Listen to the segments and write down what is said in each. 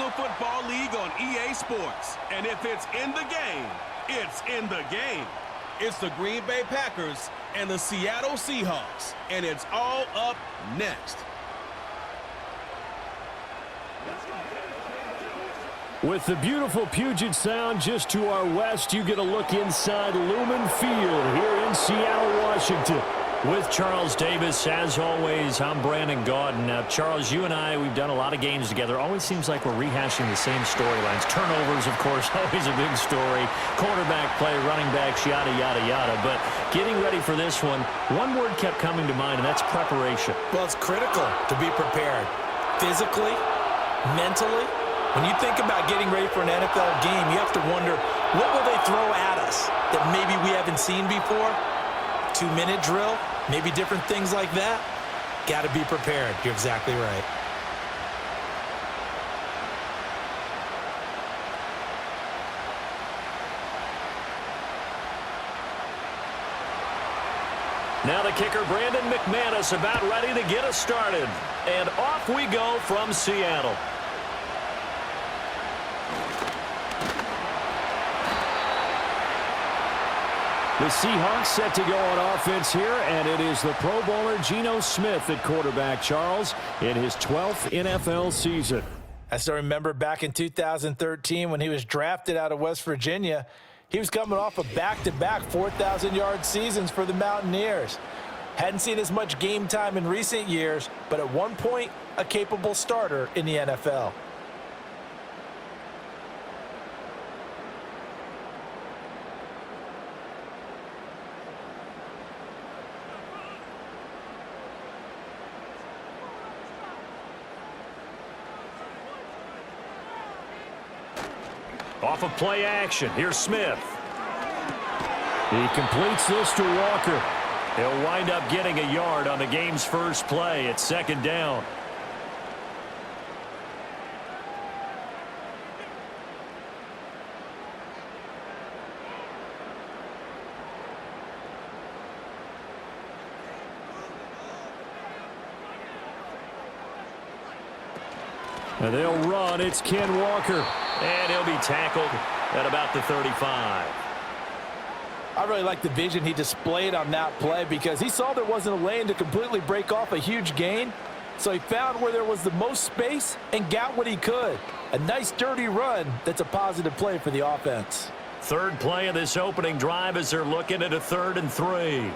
National Football League on EA Sports. And if it's in the game, it's in the game. It's the Green Bay Packers and the Seattle Seahawks. And it's all up next. With the beautiful Puget Sound just to our west, you get a look inside Lumen Field here in Seattle, Washington. With Charles Davis, as always, I'm Brandon Gaudin. Now, Charles, you and I, we've done a lot of games together. Always seems like we're rehashing the same storylines. Turnovers, of course, always a big story. Quarterback play, running backs, yada, yada, yada. But getting ready for this one word kept coming to mind, and that's preparation. Well, it's critical to be prepared. Physically, mentally. When you think about getting ready for an NFL game, you have to wonder, what will they throw at us that maybe we haven't seen before? 2-minute drill, maybe different things like that. Got to be prepared. You're exactly right. Now the kicker, Brandon McManus, about ready to get us started. And off we go from Seattle. The Seahawks set to go on offense here, and it is the Pro Bowler Geno Smith at quarterback, Charles, in his 12th NFL season. I still remember back in 2013 when he was drafted out of West Virginia. He was coming off of back-to-back 4,000-yard seasons for the Mountaineers. Hadn't seen as much game time in recent years, but at one point, a capable starter in the NFL. Off of play action, here's Smith. He completes this to Walker. He'll wind up getting a yard on the game's first play. It's second down. And they'll run. It's Ken Walker. And he'll be tackled at about the 35. I really like the vision he displayed on that play because he saw there wasn't a lane to completely break off a huge gain. So he found where there was the most space and got what he could. A nice dirty run that's a positive play for the offense. Third play of this opening drive as they're looking at a 3rd and 3.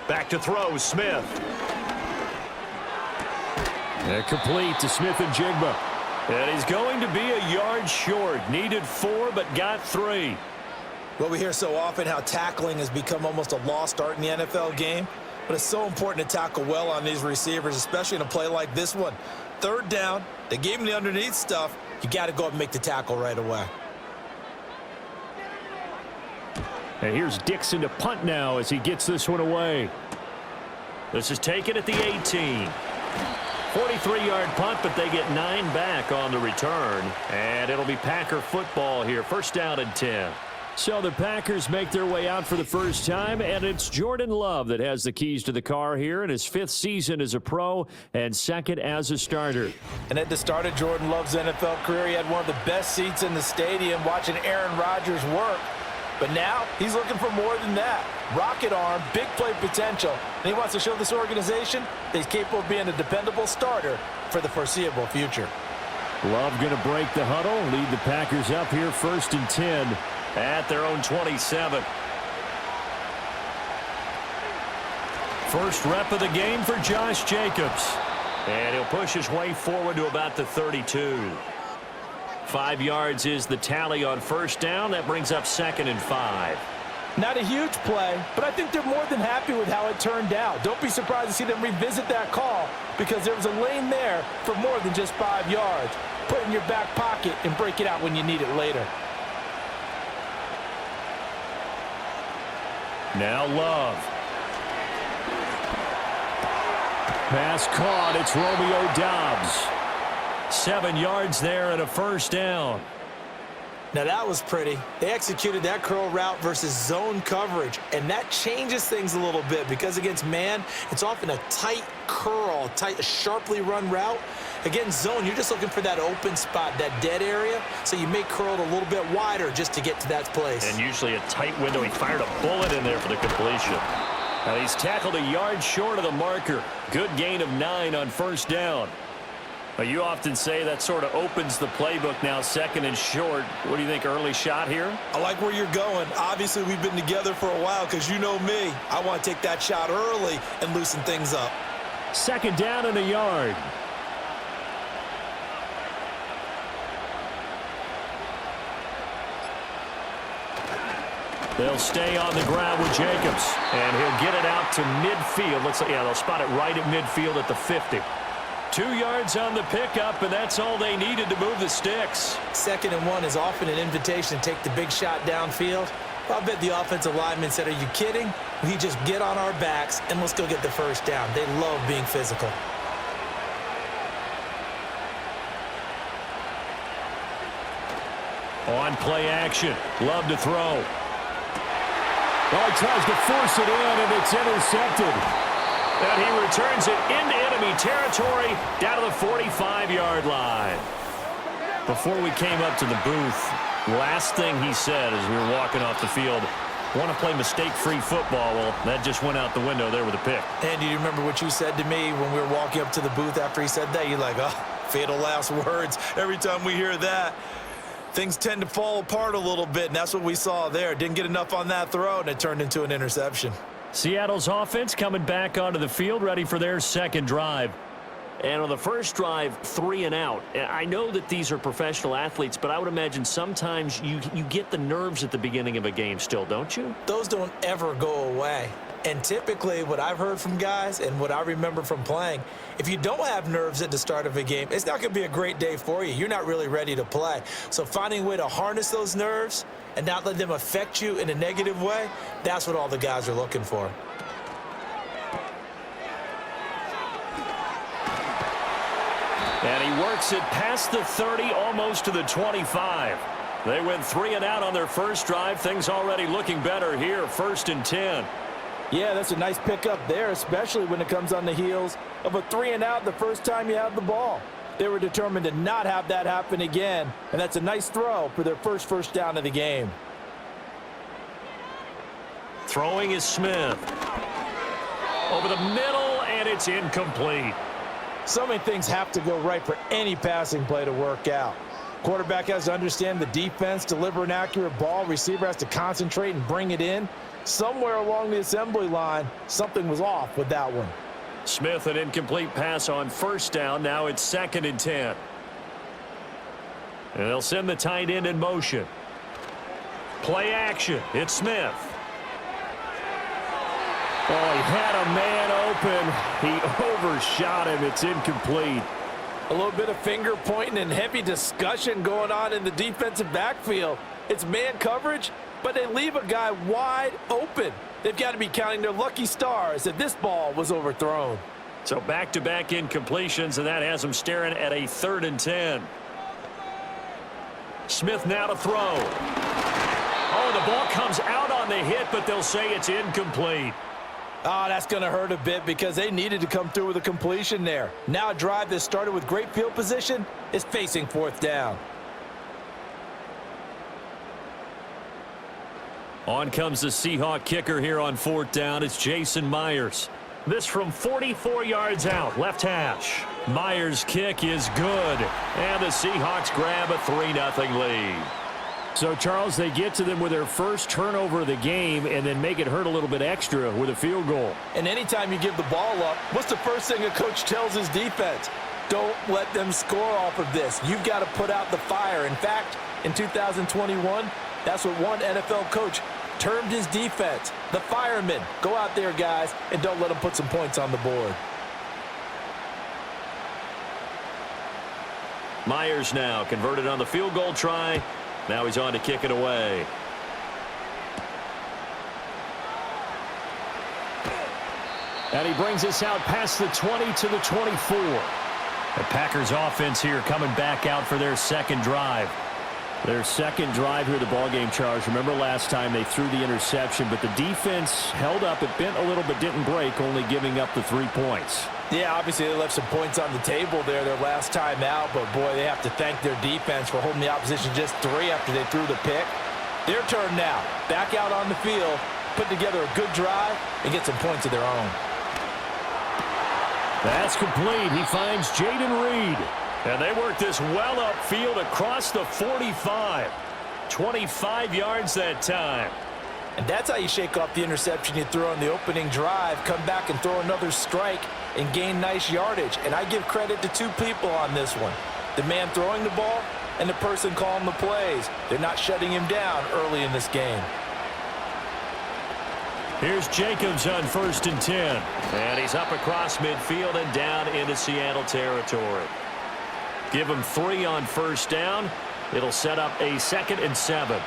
Back to throw, Smith. And complete to Smith and Jigba. And he's going to be a yard short. Needed 4, but got 3. Well, we hear so often how tackling has become almost a lost art in the NFL game. But it's so important to tackle well on these receivers, especially in a play like this one. 3rd down, they gave him the underneath stuff. You got to go up and make the tackle right away. And here's Dixon to punt now as he gets this one away. This is taken at the 18. 43-yard punt, but they get 9 back on the return. And it'll be Packer football here. First down and 10. So the Packers make their way out for the first time, and it's Jordan Love that has the keys to the car here in his 5th season as a pro and 2nd as a starter. And at the start of Jordan Love's NFL career, he had one of the best seats in the stadium watching Aaron Rodgers work. But now he's looking for more than that. Rocket arm, big play potential. And he wants to show this organization that he's capable of being a dependable starter for the foreseeable future. Love going to break the huddle, lead the Packers up here 1st and 10 at their own 27. First rep of the game for Josh Jacobs. And he'll push his way forward to about the 32. 5 yards is the tally on first down. That brings up 2nd and 5. Not a huge play, but I think they're more than happy with how it turned out. Don't be surprised to see them revisit that call because there was a lane there for more than just 5 yards. Put it in your back pocket and break it out when you need it later. Now Love. Pass caught. It's Romeo Doubs. 7 yards there and a first down. Now that was pretty. They executed that curl route versus zone coverage, and that changes things a little bit because against man, it's often a tight curl, tight, sharply run route. Against zone, you're just looking for that open spot, that dead area, so you may curl it a little bit wider just to get to that place. And usually a tight window. He fired a bullet in there for the completion. Now he's tackled a yard short of the marker. Good gain of 9 on first down. You often say that sort of opens the playbook now, second and short. What do you think, early shot here? I like where you're going. Obviously, we've been together for a while because you know me. I want to take that shot early and loosen things up. Second down and a yard. They'll stay on the ground with Jacobs, and he'll get it out to midfield. They'll spot it right at midfield at the 50. 2 yards on the pickup, and that's all they needed to move the sticks. 2nd and 1 is often an invitation to take the big shot downfield. I bet the offensive lineman said, are you kidding? We just get on our backs, and let's go get the first down. They love being physical. On play action. Love to throw. Oh, he tries to force it in, and it's intercepted. And he returns it into enemy territory down to the 45-yard line. Before we came up to the booth, last thing he said as we were walking off the field, want to play mistake-free football. Well, that just went out the window there with a pick. And do you remember what you said to me when we were walking up to the booth after he said that? You're like, oh, fatal last words. Every time we hear that, things tend to fall apart a little bit, and that's what we saw there. Didn't get enough on that throw, and it turned into an interception. Seattle's offense coming back onto the field, ready for their second drive. And on the first drive, 3 and out. I know that these are professional athletes, but I would imagine sometimes you get the nerves at the beginning of a game still, don't you? Those don't ever go away. And typically what I've heard from guys and what I remember from playing, if you don't have nerves at the start of a game, it's not going to be a great day for you. You're not really ready to play. So finding a way to harness those nerves and not let them affect you in a negative way, that's what all the guys are looking for. And he works it past the 30, almost to the 25. They went 3 and out on their first drive. Things already looking better here, 1st and 10. Yeah, that's a nice pickup there, especially when it comes on the heels of a 3 and out the first time you have the ball. They were determined to not have that happen again, and that's a nice throw for their first down of the game. Throwing is Smith. Over the middle, and it's incomplete. So many things have to go right for any passing play to work out. Quarterback has to understand the defense, deliver an accurate ball. Receiver has to concentrate and bring it in. Somewhere along the assembly line, something was off with that one. Smith, an incomplete pass on first down. Now it's 2nd and 10. And they'll send the tight end in motion. Play action. It's Smith. Oh, he had a man open. He overshot him. It's incomplete. A little bit of finger pointing and heavy discussion going on in the defensive backfield. It's man coverage, but they leave a guy wide open. They've got to be counting their lucky stars that this ball was overthrown. So back-to-back incompletions, and that has them staring at a 3rd and 10. Smith now to throw. Oh, the ball comes out on the hit, but they'll say it's incomplete. Oh, that's going to hurt a bit because they needed to come through with a completion there. Now a drive that started with great field position is facing 4th down. On comes the Seahawk kicker here on 4th down. It's Jason Myers. This from 44 yards out, left hash. Myers' kick is good, and the Seahawks grab a 3-0 lead. So, Charles, they get to them with their first turnover of the game and then make it hurt a little bit extra with a field goal. And anytime you give the ball up, what's the first thing a coach tells his defense? Don't let them score off of this. You've got to put out the fire. In fact, in 2021, that's what one NFL coach termed his defense, the firemen. Go out there, guys, and don't let them put some points on the board. Myers now converted on the field goal try. Now he's on to kick it away. And he brings us out past the 20 to the 24. The Packers offense here coming back out for their second drive. Their second drive here, the ballgame, Charles. Remember last time they threw the interception, but the defense held up. It bent a little but didn't break, only giving up the 3 points. Yeah, obviously they left some points on the table there their last time out, but boy, they have to thank their defense for holding the opposition just 3 after they threw the pick. Their turn now. Back out on the field, put together a good drive, and get some points of their own. That's complete. He finds Jaden Reed. And they work this well upfield across the 45. 25 yards that time. And that's how you shake off the interception you threw on the opening drive, come back and throw another strike and gain nice yardage. And I give credit to 2 people on this one. The man throwing the ball and the person calling the plays. They're not shutting him down early in this game. Here's Jacobs on 1st and 10. And he's up across midfield and down into Seattle territory. Give him 3 on 1st down. It'll set up a 2nd and 7.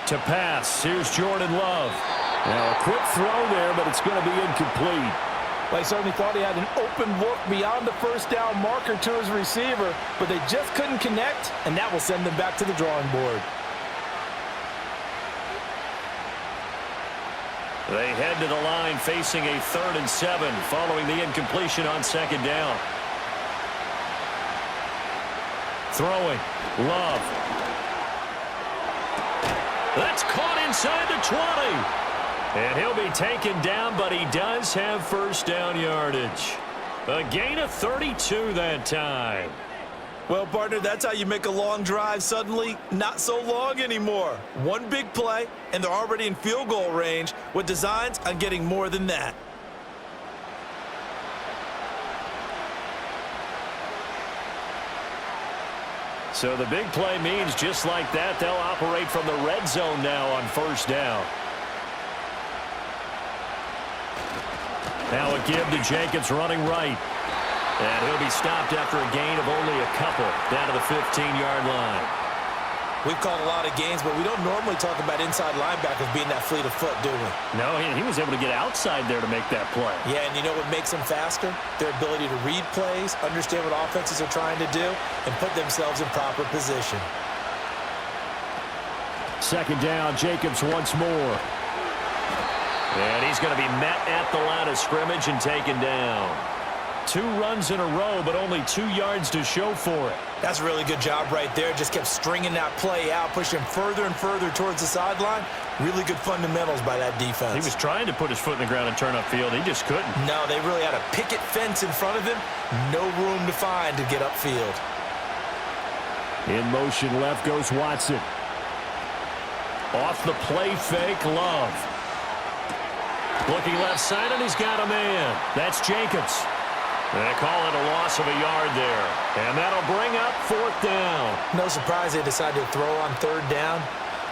To pass, here's Jordan Love. Now a quick throw there, but it's going to be incomplete. Well, he certainly thought he had an open look beyond the 1st down marker to his receiver, but they just couldn't connect, and that will send them back to the drawing board. They head to the line facing a 3rd and 7 following the incompletion on 2nd down. Throwing, Love. That's caught inside the 20. And he'll be taken down, but he does have 1st down yardage. A gain of 32 that time. Well, partner, that's how you make a long drive suddenly not so long anymore. One big play, and they're already in field goal range with designs on getting more than that. So the big play means just like that, they'll operate from the red zone now on 1st down. Now a give to Jacobs running right. And he'll be stopped after a gain of only a couple down to the 15-yard line. We've called a lot of games, but we don't normally talk about inside linebackers being that fleet of foot, do we? No, he was able to get outside there to make that play. Yeah, and you know what makes them faster? Their ability to read plays, understand what offenses are trying to do, and put themselves in proper position. 2nd down, Jacobs once more. And he's going to be met at the line of scrimmage and taken down. 2 runs in a row, but only 2 yards to show for it. That's a really good job right there. Just kept stringing that play out, pushing him further and further towards the sideline. Really good fundamentals by that defense. He was trying to put his foot in the ground and turn upfield. He just couldn't. No, they really had a picket fence in front of him. No room to find to get upfield. In motion left goes Watson. Off the play fake, Love. Looking left side, and he's got a man. That's Jacobs. They call it a loss of a yard there. And that'll bring up 4th down. No surprise they decided to throw on 3rd down.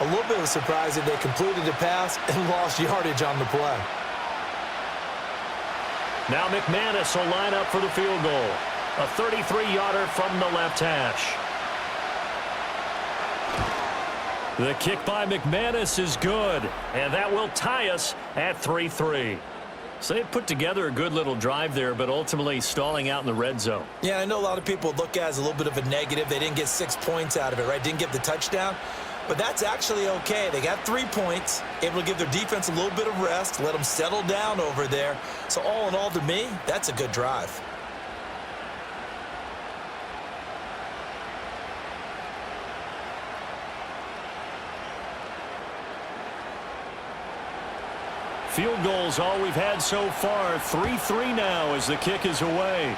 A little bit of a surprise that they completed the pass and lost yardage on the play. Now McManus will line up for the field goal. A 33-yarder from the left hash. The kick by McManus is good, and that will tie us at 3-3. So they put together a good little drive there, but ultimately stalling out in the red zone. Yeah, I know a lot of people look at it as a little bit of a negative. They didn't get 6 points out of it, right? Didn't get the touchdown. But that's actually okay. They got 3 points, able to give their defense a little bit of rest, let them settle down over there. So all in all, to me, that's a good drive. Field goals all we've had so far. 3-3 now as the kick is away.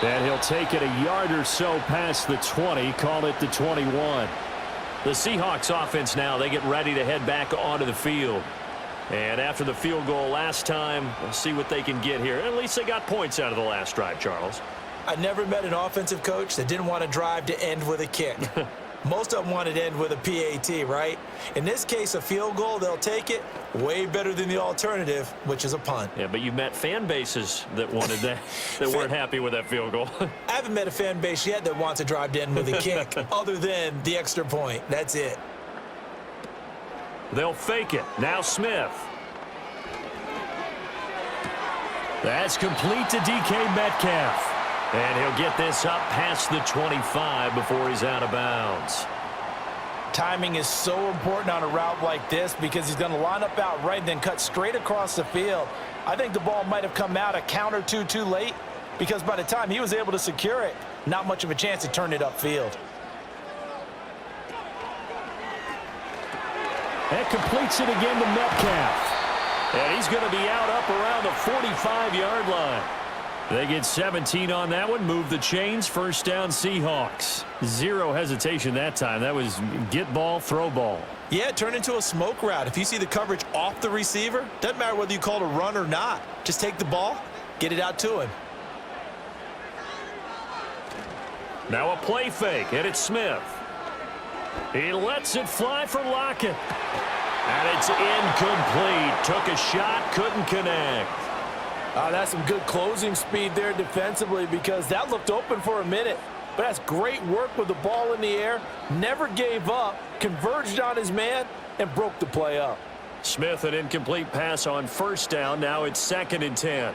And he'll take it a yard or so past the 20, call it the 21. The Seahawks offense now, they get ready to head back onto the field. And after the field goal last time, we'll see what they can get here. At least they got points out of the last drive, Charles. I never met an offensive coach that didn't want to drive to end with a kick. Most of them want it to end with a PAT, right? In this case, a field goal, they'll take it. Way better than the alternative, which is a punt. Yeah, but you met fan bases that wanted that, that weren't happy with that field goal. I haven't met a fan base yet that wants to drive to end with a kick, other than the extra point. That's it. They'll fake it. Now Smith. That's complete to DK Metcalf. And he'll get this up past the 25 before he's out of bounds. Timing is so important on a route like this because he's going to line up out right and then cut straight across the field. I think the ball might have come out a count or two too late because by the time he was able to secure it, not much of a chance to turn it upfield. That completes it again to Metcalf. And he's going to be out up around the 45-yard line. They get 17 on that one, move the chains, first down Seahawks. Zero hesitation that time. That was get ball, throw ball. Yeah, turn into a smoke route. If you see the coverage off the receiver, doesn't matter whether you call it a run or not. Just take the ball, get it out to him. Now a play fake, and it's Smith. He lets it fly for Lockett. And it's incomplete. Took a shot, couldn't connect. That's some good closing speed there defensively because that looked open for a minute. But that's great work with the ball in the air. Never gave up, converged on his man, and broke the play up. Smith, an incomplete pass on first down. Now it's 2nd and 10.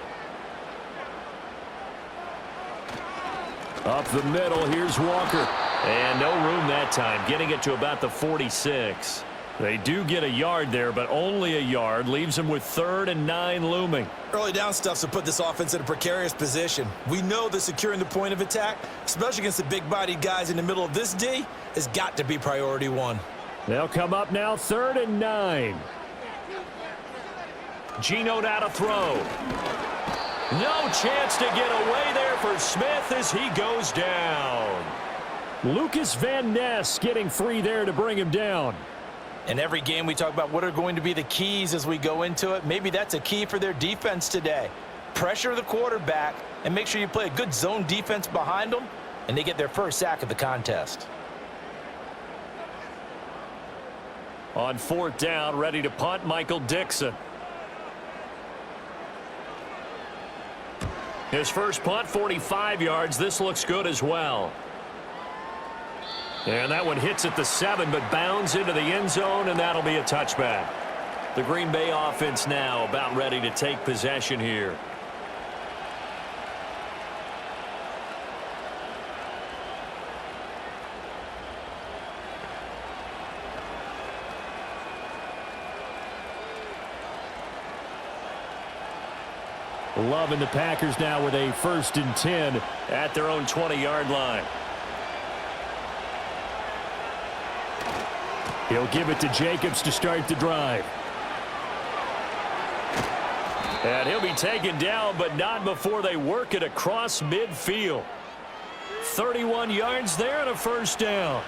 Up the middle, here's Walker. And no room that time, getting it to about the 46. They do get a yard there, but only a yard. Leaves them with 3rd and 9 looming. Early down stuff to put this offense in a precarious position. We know that securing the point of attack, especially against the big-bodied guys in the middle of this D, has got to be priority one. They'll come up now 3rd and 9. Geno now to throw. No chance to get away there for Smith as he goes down. Lucas Van Ness getting free there to bring him down. In every game we talk about what are going to be the keys as we go into it. Maybe that's a key for their defense today. Pressure the quarterback and make sure you play a good zone defense behind them, and they get their first sack of the contest. On 4th down, ready to punt, Michael Dixon. His first punt, 45 yards. This looks good as well. And that one hits at the 7, but bounds into the end zone, and that'll be a touchback. The Green Bay offense now about ready to take possession here. Loving the Packers now with a 1st and 10 at their own 20-yard line. He'll give it to Jacobs to start the drive. And he'll be taken down, but not before they work it across midfield. 31 yards there and a first down.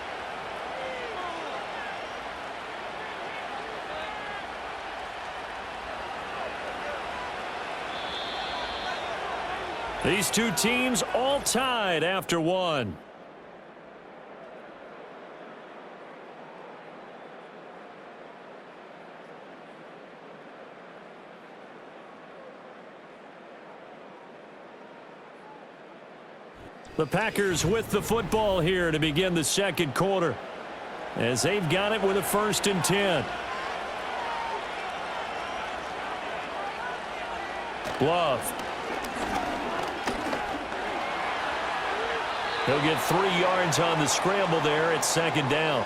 These two teams all tied after one. The Packers with the football here to begin the 2nd quarter as they've got it with a 1st and 10. Love. He'll get 3 yards on the scramble there at 2nd down.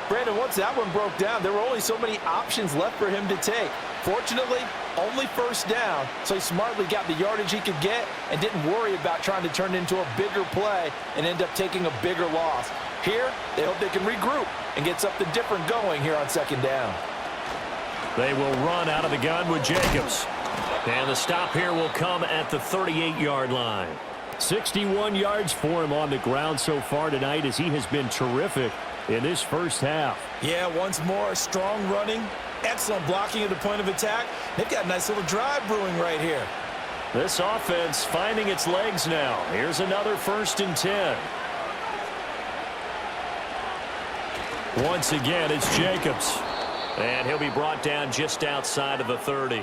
Brandon, once that one broke down, there were only so many options left for him to take. Fortunately, only 1st down, so he smartly got the yardage he could get and didn't worry about trying to turn it into a bigger play and end up taking a bigger loss. Here, they hope they can regroup and get something different going here on 2nd down. They will run out of the gun with Jacobs. And the stop here will come at the 38-yard line. 61 yards for him on the ground so far tonight as he has been terrific in this first half. Yeah, once more, strong running, excellent blocking at the point of attack. They've got a nice little drive brewing right here. This offense finding its legs now. Here's another 1st and 10. Once again, it's Jacobs. And he'll be brought down just outside of the 30.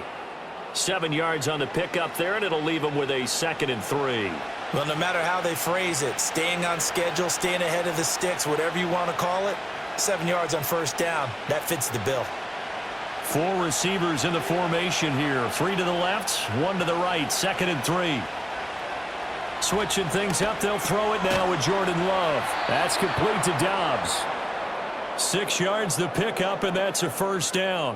7 yards on the pickup there, and it'll leave him with a 2nd and 3. Well, no matter how they phrase it, staying on schedule, staying ahead of the sticks, whatever you want to call it, 7 yards on first down, that fits the bill. 4 receivers in the formation here. 3 to the left, 1 to the right, 2nd and 3. Switching things up, they'll throw it now with Jordan Love. That's complete to Dobbs. 6 yards the pickup, and that's a first down.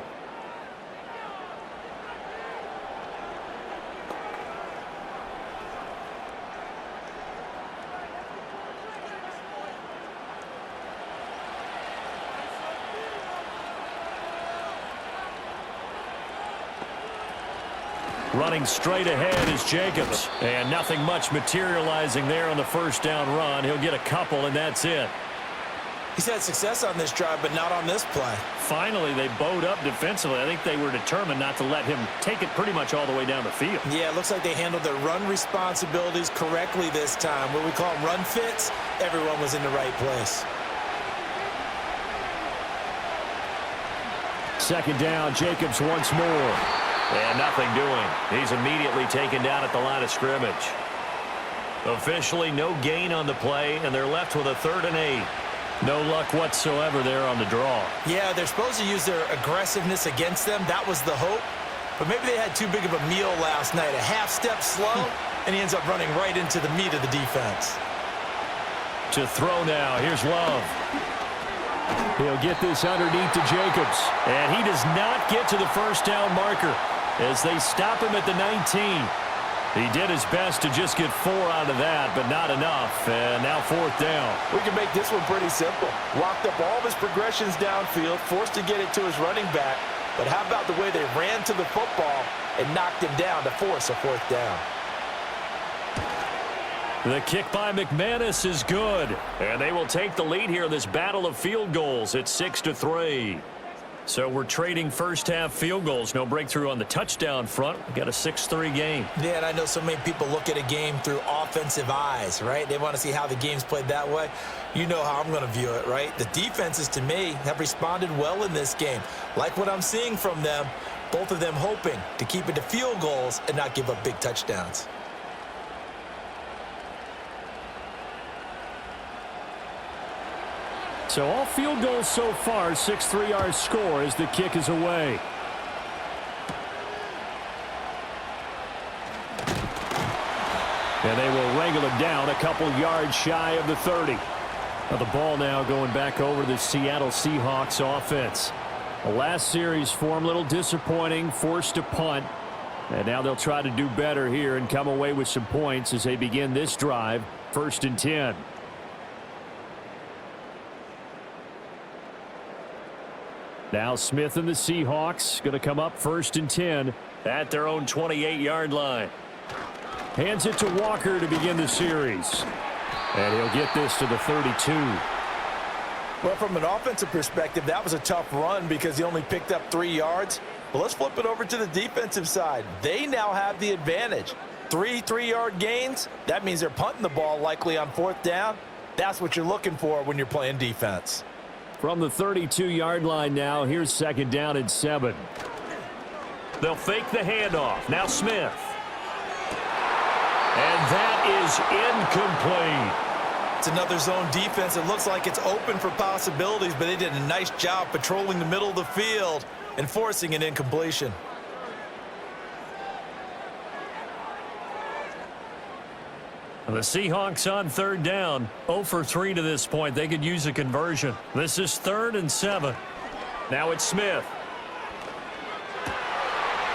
Running straight ahead is Jacobs. And nothing much materializing there on the first down run. He'll get a couple, and that's it. He's had success on this drive, but not on this play. Finally, they bowed up defensively. I think they were determined not to let him take it pretty much all the way down the field. Yeah, it looks like they handled their run responsibilities correctly this time. What we call run fits, everyone was in the right place. 2nd down, Jacobs once more. And nothing doing. He's immediately taken down at the line of scrimmage. Officially, no gain on the play, and they're left with a 3rd and 8. No luck whatsoever there on the draw. Yeah, they're supposed to use their aggressiveness against them. That was the hope. But maybe they had too big of a meal last night. A half step slow, and he ends up running right into the meat of the defense. To throw now. Here's Love. He'll get this underneath to Jacobs. And he does not get to the first down marker as they stop him at the 19. He did his best to just get 4 out of that, but not enough. And now 4th down. We can make this one pretty simple. Locked up all of his progressions downfield, forced to get it to his running back. But how about the way they ran to the football and knocked him down to force a 4th down? The kick by McManus is good. And they will take the lead here in this battle of field goals. It's 6-3. So we're trading first-half field goals. No breakthrough on the touchdown front. We've got a 6-3 game. Yeah, and I know so many people look at a game through offensive eyes, right? They want to see how the game's played that way. You know how I'm going to view it, right? The defenses, to me, have responded well in this game. Like what I'm seeing from them, both of them hoping to keep it to field goals and not give up big touchdowns. So all field goals so far, 6-3 our score as the kick is away. And they will wrangle it down a couple yards shy of the 30. Now the ball now going back over to the Seattle Seahawks offense. The last series for them, a little disappointing, forced to punt. And now they'll try to do better here and come away with some points as they begin this drive, 1st and 10. Now Smith and the Seahawks going to come up 1st and 10 at their own 28-yard line. Hands it to Walker to begin the series. And he'll get this to the 32. Well, from an offensive perspective, that was a tough run because he only picked up 3 yards. But let's flip it over to the defensive side. They now have the advantage. 3 3-yard gains, that means they're punting the ball likely on 4th down. That's what you're looking for when you're playing defense. From the 32-yard line now, here's 2nd down and 7. They'll fake the handoff. Now Smith. And that is incomplete. It's another zone defense. It looks like it's open for possibilities, but they did a nice job patrolling the middle of the field and forcing an incompletion. The Seahawks on 3rd down, 0 for 3 to this point. They could use a conversion. This is 3rd and 7. Now it's Smith.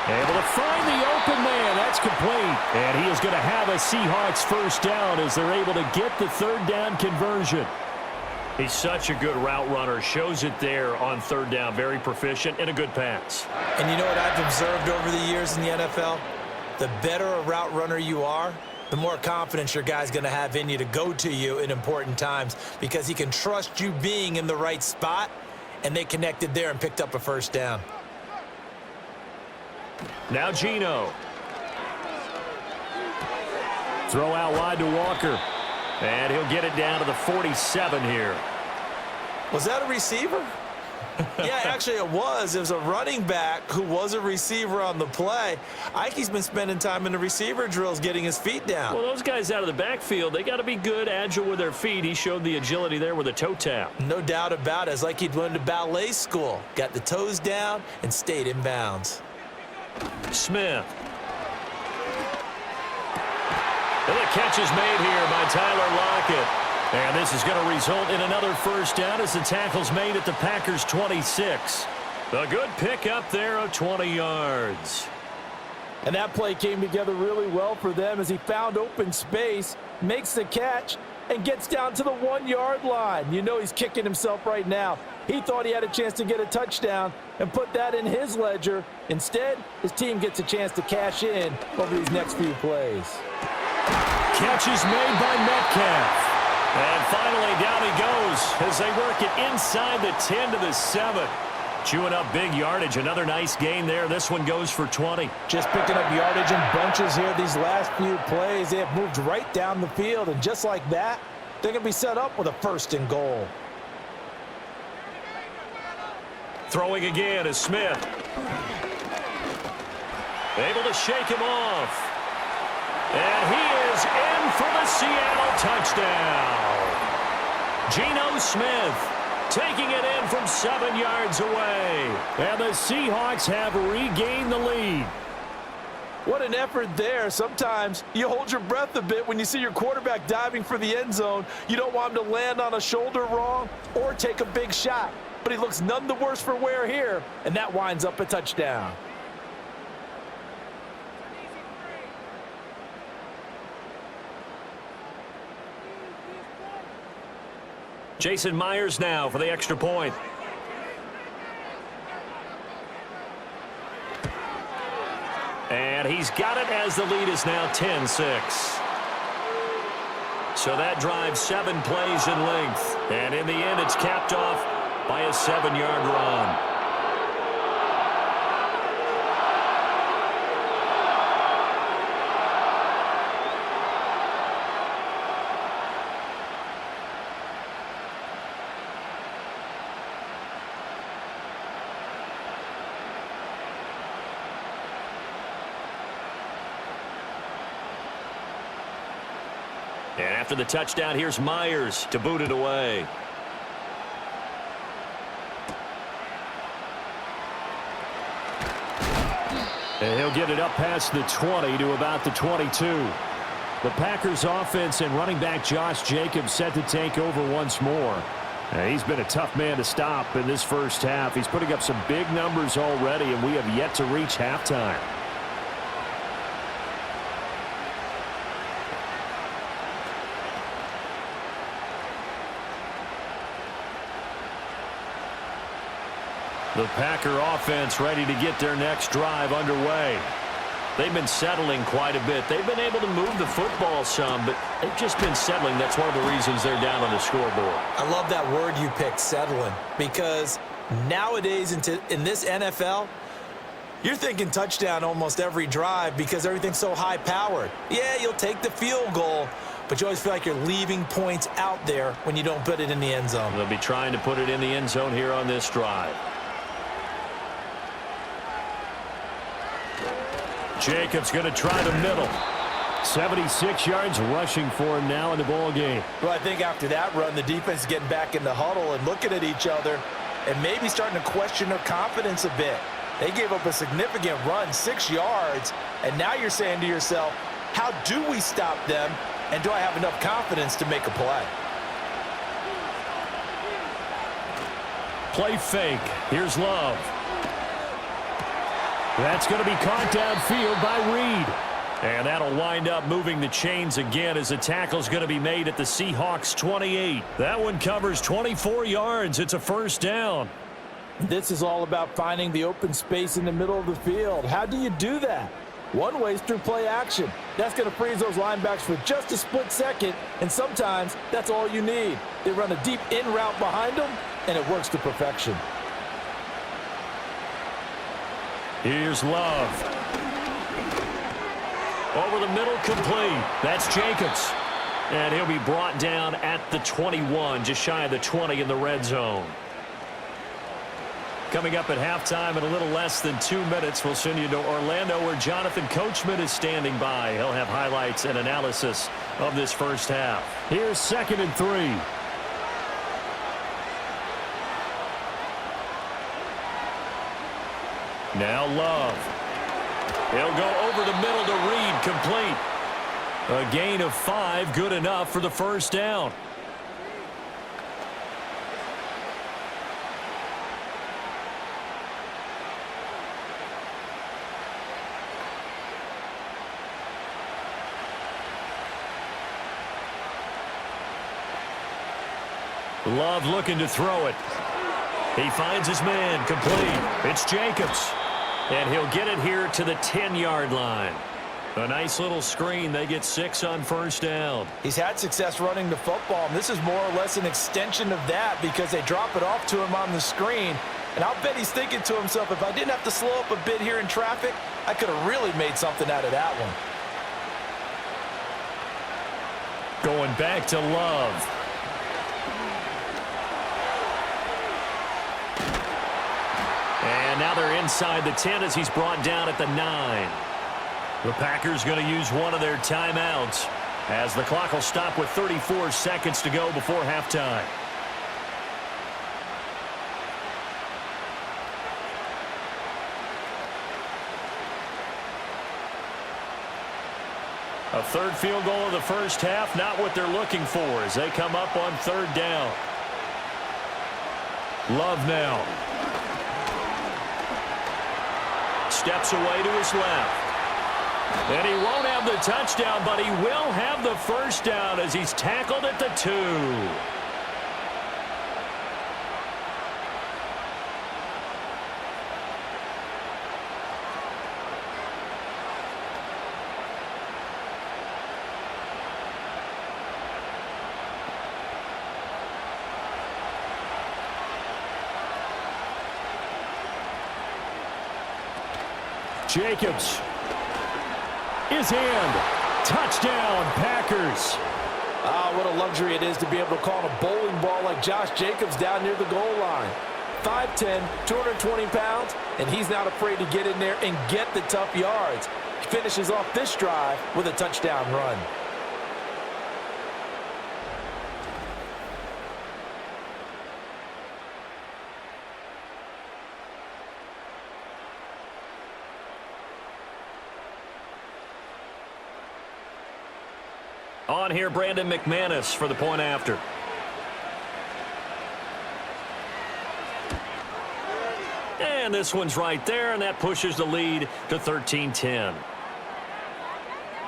Able to find the open man. That's complete. And he is going to have a Seahawks first down as they're able to get the 3rd down conversion. He's such a good route runner. Shows it there on 3rd down. Very proficient and a good pass. And you know what I've observed over the years in the NFL? The better a route runner you are, the more confidence your guy's going to have in you to go to you in important times because he can trust you being in the right spot, and they connected there and picked up a first down. Now Geno. Throw out wide to Walker. And he'll get it down to the 47 here. Was that a receiver? Yeah, actually it was. It was a running back who was a receiver on the play. Ike's been spending time in the receiver drills getting his feet down. Well, those guys out of the backfield, they got to be good, agile with their feet. He showed the agility there with a toe tap. No doubt about it. It's like he'd went to ballet school. Got the toes down and stayed in bounds. Smith. And the catch is made here by Tyler Lockett. And this is going to result in another first down as the tackle's made at the Packers' 26. A good pickup there of 20 yards. And that play came together really well for them as he found open space, makes the catch, and gets down to the 1-yard line. You know he's kicking himself right now. He thought he had a chance to get a touchdown and put that in his ledger. Instead, his team gets a chance to cash in over these next few plays. Catch is made by Metcalf. And finally, down he goes as they work it inside the 10 to the 7. Chewing up big yardage. Another nice gain there. This one goes for 20. Just picking up yardage in bunches here these last few plays. They have moved right down the field, and just like that, they're going to be set up with a 1st and goal. Throwing again is Smith. Able to shake him off. And he is in for the Seattle touchdown. Geno Smith taking it in from 7 yards away. And the Seahawks have regained the lead. What an effort there. Sometimes you hold your breath a bit when you see your quarterback diving for the end zone. You don't want him to land on a shoulder wrong or take a big shot. But he looks none the worse for wear here, and that winds up a touchdown. Jason Myers now for the extra point. And he's got it as the lead is now 10-6. So that drives 7 plays in length. And in the end, it's capped off by a 7-yard run. And after the touchdown, here's Myers to boot it away. And he'll get it up past the 20 to about the 22. The Packers offense and running back Josh Jacobs set to take over once more. And he's been a tough man to stop in this first half. He's putting up some big numbers already, and we have yet to reach halftime. The Packer offense ready to get their next drive underway. They've been settling quite a bit. They've been able to move the football some, but they've just been settling. That's one of the reasons they're down on the scoreboard. I love that word you picked, settling, because nowadays in this NFL, you're thinking touchdown almost every drive because everything's so high-powered. Yeah, you'll take the field goal, but you always feel like you're leaving points out there when you don't put it in the end zone. They'll be trying to put it in the end zone here on this drive. Jacobs going to try the middle. 76 yards rushing for him now in the ball game. Well, I think after that run, the defense is getting back in the huddle and looking at each other and maybe starting to question their confidence a bit. They gave up a significant run, 6 yards, and now you're saying to yourself, how do we stop them, and do I have enough confidence to make a play? Play fake. Here's Love. That's going to be caught downfield by Reed. And that'll wind up moving the chains again as the tackle's going to be made at the Seahawks 28. That one covers 24 yards. It's a first down. This is all about finding the open space in the middle of the field. How do you do that? One way is through play action. That's going to freeze those linebackers for just a split second, and sometimes that's all you need. They run a deep in route behind them, and it works to perfection. Here's Love. Over the middle, complete. That's Jacobs. And he'll be brought down at the 21, just shy of the 20 in the red zone. Coming up at halftime in a little less than 2 minutes, we'll send you to Orlando where Jonathan Coachman is standing by. He'll have highlights and analysis of this first half. Here's 2nd and 3. Now Love. He'll go over the middle to Reed, complete. A gain of 5, good enough for the first down. Love looking to throw it. He finds his man, complete. It's Jacobs. And he'll get it here to the 10-yard line. A nice little screen. They get 6 on first down. He's had success running the football, and this is more or less an extension of that because they drop it off to him on the screen. And I'll bet he's thinking to himself, if I didn't have to slow up a bit here in traffic, I could have really made something out of that one. Going back to Love. And now they're inside the 10 as he's brought down at the 9. The Packers going to use one of their timeouts as the clock will stop with 34 seconds to go before halftime. A third field goal of the first half, not what they're looking for as they come up on 3rd down. Love now. Steps away to his left. And he won't have the touchdown, but he will have the first down as he's tackled at the 2. Jacobs is in. Touchdown, Packers. Ah, what a luxury it is to be able to call a bowling ball like Josh Jacobs down near the goal line. 5'10", 220 pounds, and he's not afraid to get in there and get the tough yards. He finishes off this drive with a touchdown run. On here, Brandon McManus for the point after. And this one's right there, and that pushes the lead to 13-10.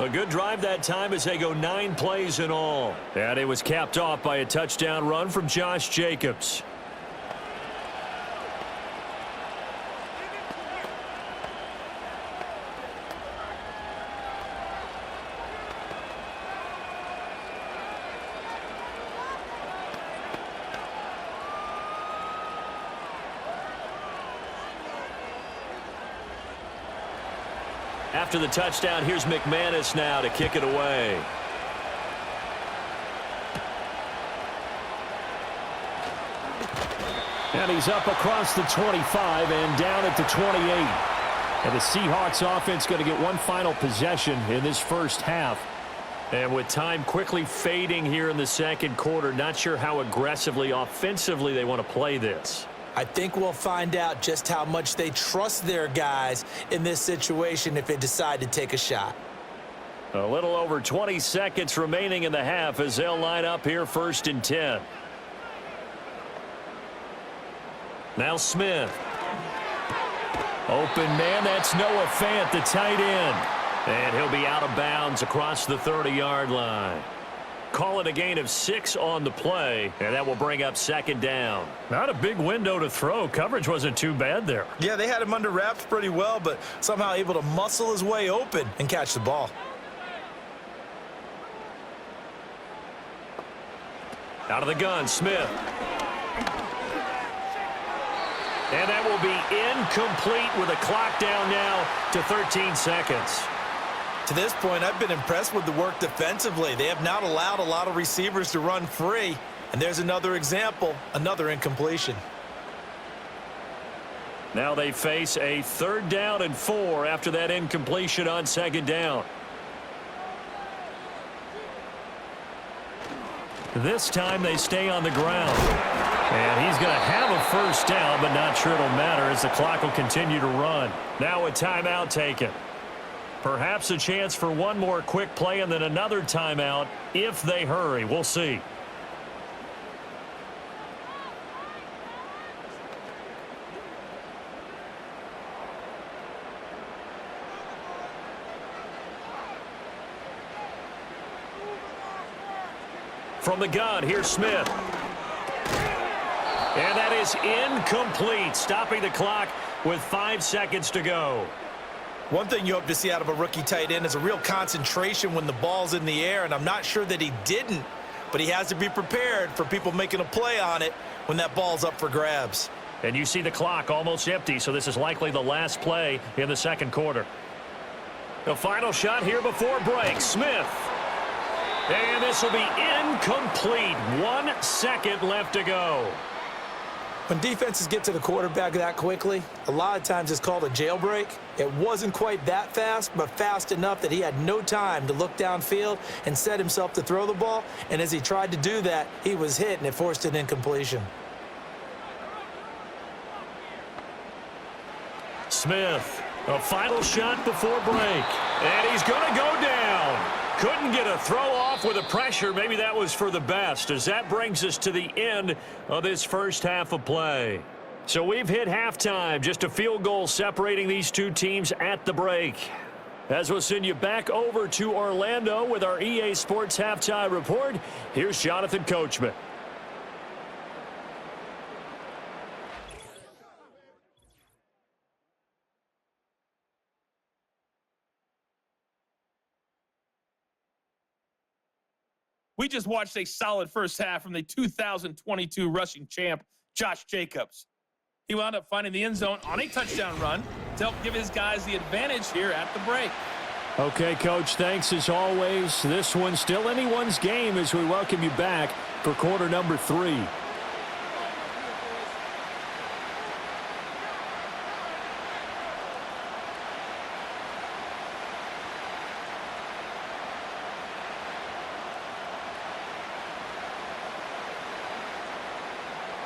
A good drive that time as they go 9 plays in all. And it was capped off by a touchdown run from Josh Jacobs. After the touchdown, here's McManus now to kick it away. And he's up across the 25 and down at the 28. And the Seahawks offense going to get one final possession in this first half. And with time quickly fading here in the second quarter, not sure how aggressively, offensively they want to play this. I think we'll find out just how much they trust their guys in this situation if they decide to take a shot. A little over 20 seconds remaining in the half as they'll line up here 1st and 10. Now Smith. Open man, that's Noah Fant, the tight end. And he'll be out of bounds across the 30-yard line. Call it a gain of 6 on the play, and that will bring up 2nd down. Not a big window to throw. Coverage wasn't too bad there. Yeah, they had him under wraps pretty well, but somehow able to muscle his way open and catch the ball. Out of the gun, Smith. And that will be incomplete with a clock down now to 13 seconds. To this point, I've been impressed with the work defensively. They have not allowed a lot of receivers to run free. And there's another example, another incompletion. Now they face a 3rd down and 4 after that incompletion on 2nd down. This time they stay on the ground. And he's going to have a 1st down, but not sure it'll matter as the clock will continue to run. Now a timeout taken. Perhaps a chance for one more quick play and then another timeout if they hurry. We'll see. From the gun, here's Smith. And that is incomplete, stopping the clock with 5 seconds to go. One thing you hope to see out of a rookie tight end is a real concentration when the ball's in the air, and I'm not sure that he didn't, but he has to be prepared for people making a play on it when that ball's up for grabs. And you see the clock almost empty, so this is likely the last play in the 2nd quarter. The final shot here before break, Smith. And this will be incomplete. 1 second left to go. When defenses get to the quarterback that quickly, a lot of times it's called a jailbreak. It wasn't quite that fast, but fast enough that he had no time to look downfield and set himself to throw the ball. And as he tried to do that, he was hit, and it forced an incompletion. Smith, a final shot before break. And he's going to go down. Couldn't get a throw off with the pressure. Maybe that was for the best, as that brings us to the end of this first half of play. So we've hit halftime, just a field goal separating these two teams at the break. As we'll send you back over to Orlando with our EA Sports Halftime Report, here's Jonathan Coachman. We just watched a solid first half from the 2022 rushing champ, Josh Jacobs. He wound up finding the end zone on a touchdown run to help give his guys the advantage here at the break. Okay, Coach, thanks as always. This one's still anyone's game as we welcome you back for quarter number 3.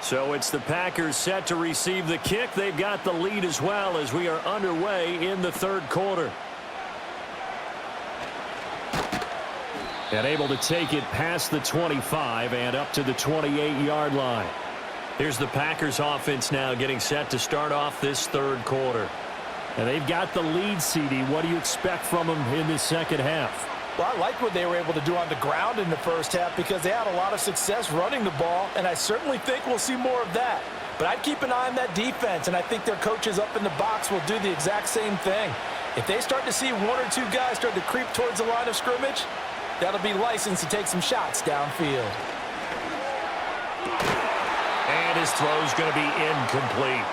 So it's the Packers set to receive the kick. They've got the lead as well as we are underway in the 3rd quarter. And able to take it past the 25 and up to the 28-yard line. Here's the Packers offense now getting set to start off this 3rd quarter. And they've got the lead, CD. What do you expect from them in this 2nd half? Well, I like what they were able to do on the ground in the first half because they had a lot of success running the ball, and I certainly think we'll see more of that. But I'd keep an eye on that defense, and I think their coaches up in the box will do the exact same thing. If they start to see 1 or 2 guys start to creep towards the line of scrimmage, that'll be licensed to take some shots downfield. And his throw's going to be incomplete.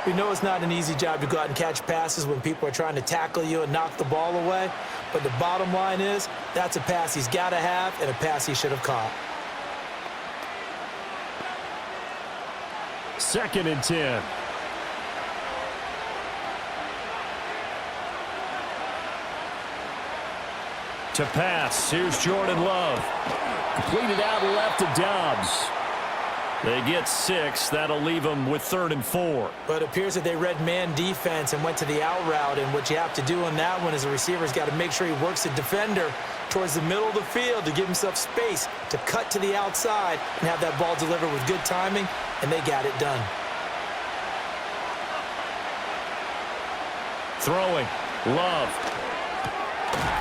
We know it's not an easy job to go out and catch passes when people are trying to tackle you and knock the ball away. But the bottom line is, that's a pass he's got to have and a pass he should have caught. 2nd and 10. To pass, here's Jordan Love. Completed out left to Dobbs. They get 6. That'll leave them with 3rd and 4. But it appears that they read man defense and went to the out route, and what you have to do on that one is the receiver's got to make sure he works the defender towards the middle of the field to give himself space to cut to the outside and have that ball delivered with good timing, and they got it done. Throwing, Love.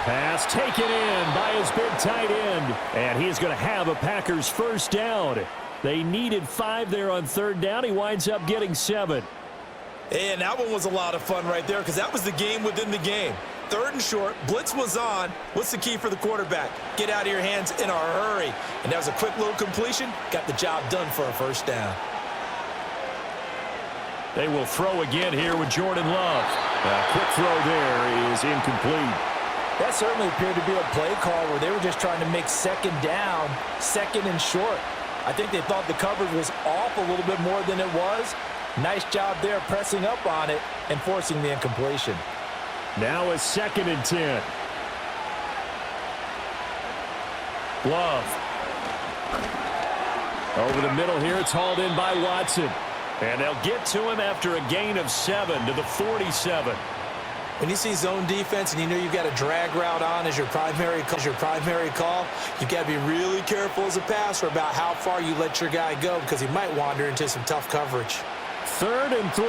Pass taken in by his big tight end, and he's going to have a Packers 1st down. They needed 5 there on 3rd down. He winds up getting 7. And that one was a lot of fun right there because that was the game within the game. 3rd and short, blitz was on. What's the key for the quarterback? Get out of your hands in a hurry. And that was a quick little completion. Got the job done for a 1st down. They will throw again here with Jordan Love. A quick throw there is incomplete. That certainly appeared to be a play call where they were just trying to make second down, second and short. I think they thought the coverage was off a little bit more than it was. Nice job there pressing up on it and forcing the incompletion. Now a 2nd and 10. Love. Over the middle here, it's hauled in by Watson. And they'll get to him after a gain of 7 to the 47. When you see zone defense and you know you've got a drag route on as your primary call, you've got to be really careful as a passer about how far you let your guy go because he might wander into some tough coverage. 3rd and 3.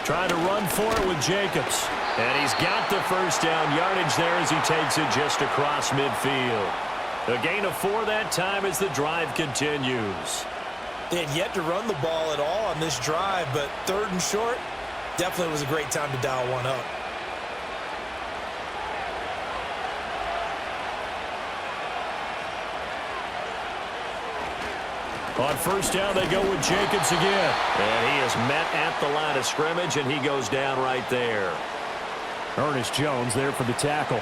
Trying to run for it with Jacobs. And he's got the first down yardage there as he takes it just across midfield. A gain of 4 that time as the drive continues. They had yet to run the ball at all on this drive, but 3rd and short definitely was a great time to dial one up. On first down, they go with Jacobs again. And he is met at the line of scrimmage, and he goes down right there. Ernest Jones there for the tackle.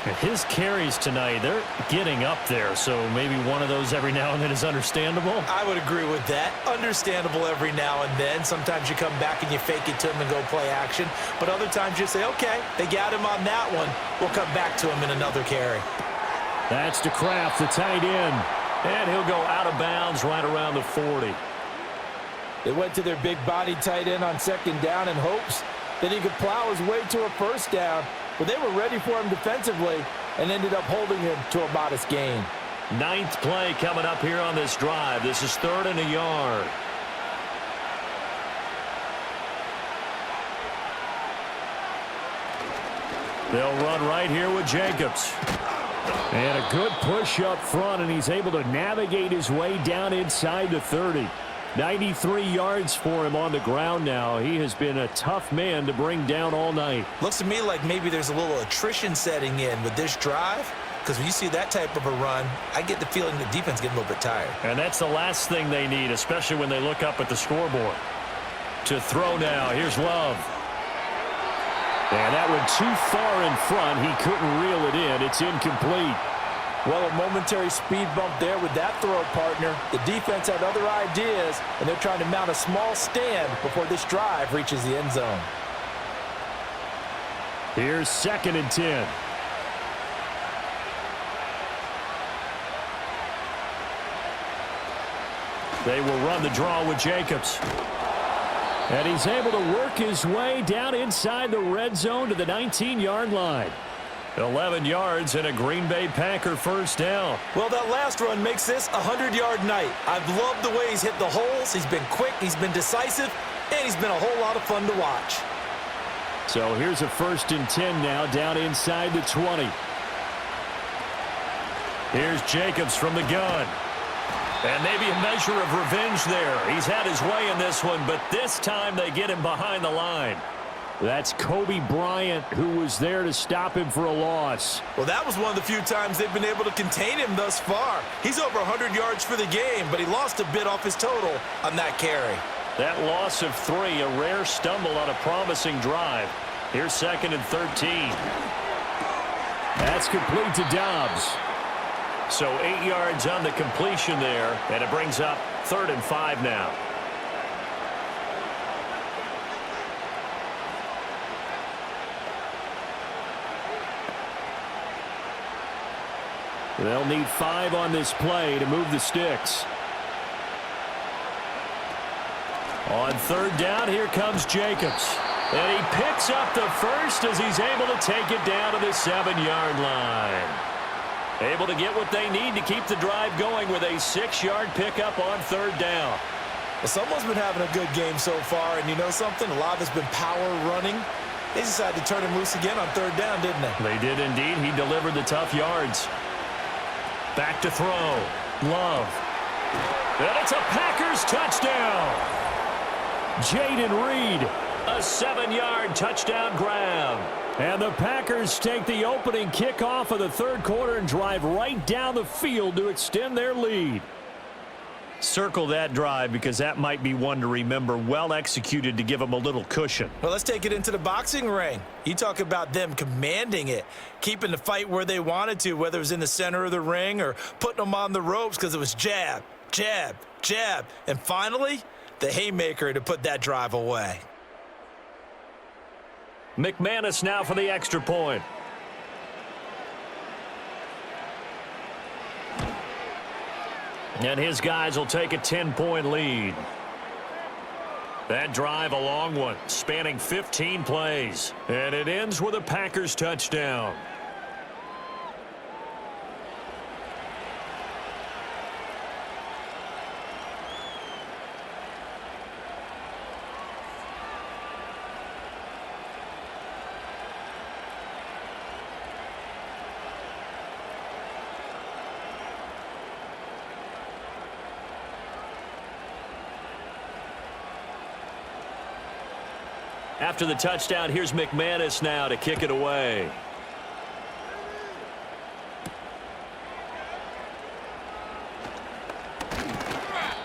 And his carries tonight, they're getting up there, so maybe one of those every now and then is understandable. I would agree with that. Understandable every now and then. Sometimes you come back and you fake it to him and go play action. But other times you say, okay, they got him on that one. We'll come back to him in another carry. That's to Kraft, the tight end. And he'll go out of bounds right around the 40. They went to their big body tight end on 2nd down in hopes that he could plow his way to a first down. But they were ready for him defensively and ended up holding him to a modest gain. 9th play coming up here on this drive. This is 3rd and a yard. They'll run right here with Jacobs. And a good push up front, and he's able to navigate his way down inside the 30. 93 yards for him on the ground now. He has been a tough man to bring down all night. Looks to me like maybe there's a little attrition setting in with this drive, because when you see that type of a run, I get the feeling the defense getting a little bit tired. And that's the last thing they need, especially when they look up at the scoreboard. To throw now, here's Love. And that one too far in front. He couldn't reel it in. It's incomplete. Well, a momentary speed bump there with that throw, partner. The defense had other ideas, and they're trying to mount a small stand before this drive reaches the end zone. Here's 2nd and 10. They will run the draw with Jacobs. And he's able to work his way down inside the red zone to the 19-yard line. 11 yards and a Green Bay Packer first down. Well, that last run makes this a 100-yard night. I've loved the way he's hit the holes. He's been quick, he's been decisive, and he's been a whole lot of fun to watch. So here's a 1st and 10 now down inside the 20. Here's Jacobs from the gun. And maybe a measure of revenge there. He's had his way in this one, but this time they get him behind the line. That's Kobe Bryant, who was there to stop him for a loss. Well, that was one of the few times they've been able to contain him thus far. He's over 100 yards for the game, but he lost a bit off his total on that carry. That loss of 3, a rare stumble on a promising drive. Here's 2nd and 13. That's complete to Dobbs. So 8 yards on the completion there, and it brings up 3rd and 5 now. They'll need 5 on this play to move the sticks. On 3rd down, here comes Jacobs. And he picks up the first as he's able to take it down to the 7-yard line. Able to get what they need to keep the drive going with a 6-yard pickup on 3rd down. Well, someone's been having a good game so far, and you know something? A lot of it's been power running. They decided to turn him loose again on 3rd down, didn't they? They did indeed. He delivered the tough yards. Back to throw. Love. And it's a Packers touchdown. Jaden Reed, a 7-yard touchdown grab. And the Packers take the opening kickoff of the 3rd quarter and drive right down the field to extend their lead. Circle that drive because that might be one to remember. Well executed to give them a little cushion. Well, let's take it into the boxing ring. You talk about them commanding it, keeping the fight where they wanted to, whether it was in the center of the ring or putting them on the ropes because it was jab, jab, jab. And finally, the haymaker to put that drive away. McManus now for the extra point. And his guys will take a 10-point lead. That drive a long one, spanning 15 plays. And it ends with a Packers touchdown. After the touchdown, here's McManus now to kick it away.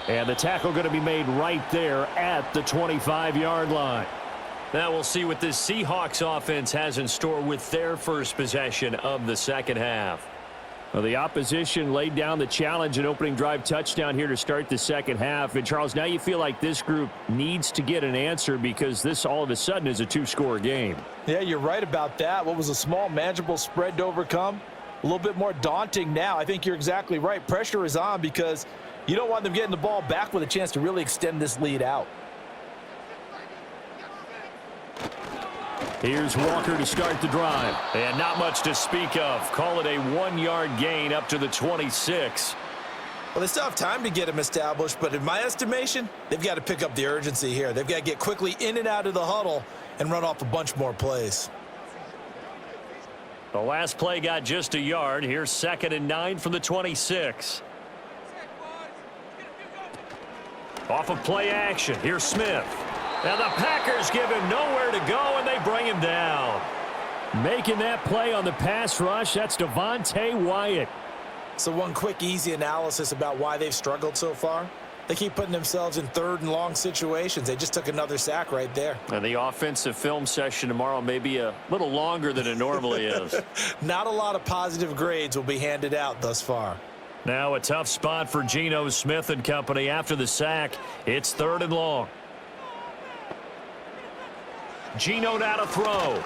And the tackle going to be made right there at the 25-yard line. Now we'll see what this Seahawks offense has in store with their first possession of the second half. Well, the opposition laid down the challenge, an opening drive touchdown here to start the second half. And, Charles, now you feel like this group needs to get an answer because this all of a sudden is a two-score game. Yeah, you're right about that. What was a small, manageable spread to overcome? A little bit more daunting now. I think you're exactly right. Pressure is on because you don't want them getting the ball back with a chance to really extend this lead out. Here's Walker to start the drive. And not much to speak of. Call it a 1-yard gain up to the 26. Well, they still have time to get him established, but in my estimation, they've got to pick up the urgency here. They've got to get quickly in and out of the huddle and run off a bunch more plays. The last play got just a yard. Here's 2nd and 9 from the 26. Off of play action. Here's Smith. Now the Packers give him nowhere to go, and they bring him down. Making that play on the pass rush, that's Devontae Wyatt. So one quick, easy analysis about why they've struggled so far. They keep putting themselves in 3rd and long situations. They just took another sack right there. And the offensive film session tomorrow may be a little longer than it normally is. Not a lot of positive grades will be handed out thus far. Now a tough spot for Geno Smith and company after the sack. It's 3rd and long. Geno now to throw.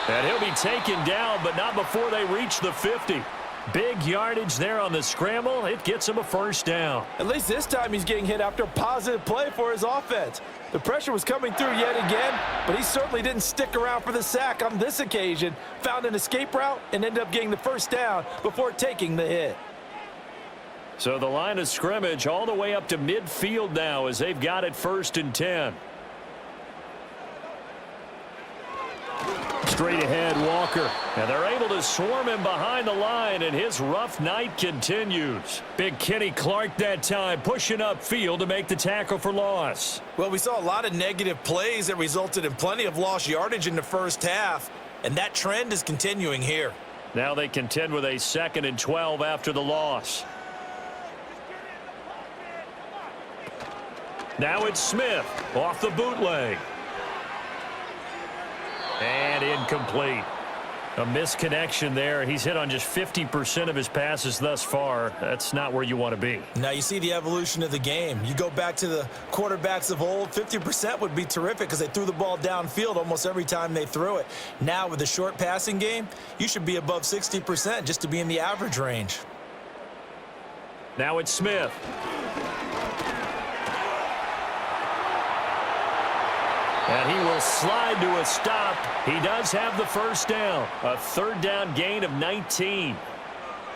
And he'll be taken down, but not before they reach the 50. Big yardage there on the scramble. It gets him a first down. At least this time he's getting hit after a positive play for his offense. The pressure was coming through yet again, but he certainly didn't stick around for the sack on this occasion. Found an escape route and ended up getting the first down before taking the hit. So the line of scrimmage all the way up to midfield now as they've got it 1st and 10. Straight ahead, Walker. And they're able to swarm him behind the line, and his rough night continues. Big Kenny Clark that time pushing upfield to make the tackle for loss. Well, we saw a lot of negative plays that resulted in plenty of lost yardage in the first half, and that trend is continuing here. Now they contend with a 2nd and 12 after the loss. Now it's Smith off the bootleg. And incomplete. A misconnection there. He's hit on just 50% of his passes thus far. That's not where you want to be. Now you see the evolution of the game. You go back to the quarterbacks of old, 50% would be terrific because they threw the ball downfield almost every time they threw it. Now with the short passing game, you should be above 60% just to be in the average range. Now it's Smith. And he will slide to a stop. He does have the first down. A 3rd down gain of 19.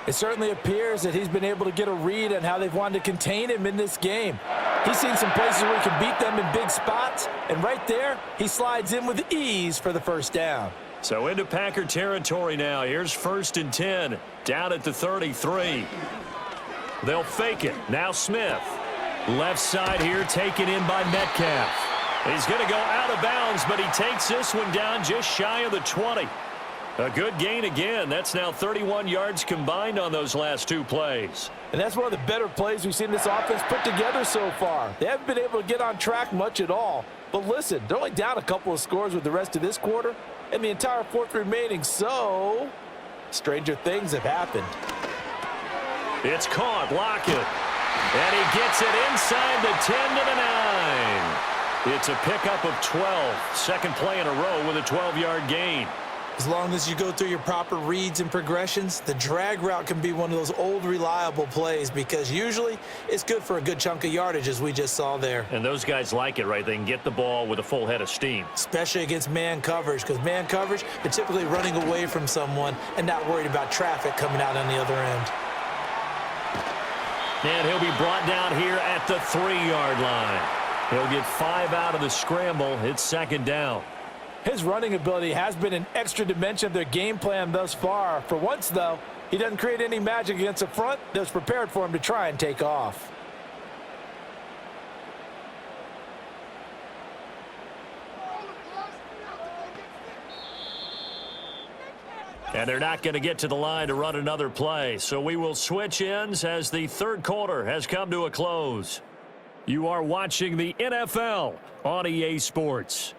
It certainly appears that he's been able to get a read on how they've wanted to contain him in this game. He's seen some places where he can beat them in big spots, and right there, he slides in with ease for the first down. So into Packer territory now. Here's 1st and 10, down at the 33. They'll fake it. Now Smith. Left side here, taken in by Metcalf. He's going to go out of bounds, but he takes this one down just shy of the 20. A good gain again. That's now 31 yards combined on those last two plays. And that's one of the better plays we've seen this offense put together so far. They haven't been able to get on track much at all. But listen, they're only down a couple of scores with the rest of this quarter and the entire fourth remaining. So, stranger things have happened. It's caught. Lockett. And he gets it inside the 10 to the 9. It's a pickup of 12. Second play in a row with a 12-yard gain. As long as you go through your proper reads and progressions, the drag route can be one of those old reliable plays because usually it's good for a good chunk of yardage as we just saw there. And those guys like it, right? They can get the ball with a full head of steam. Especially against man coverage because man coverage, they're typically running away from someone and not worried about traffic coming out on the other end. And he'll be brought down here at the 3-yard line. He'll get 5 out of the scramble. It's second down. His running ability has been an extra dimension of their game plan thus far. For once, though, he doesn't create any magic against a front that was prepared for him to try and take off. And they're not going to get to the line to run another play. So we will switch ends as the third quarter has come to a close. You are watching the NFL on EA Sports.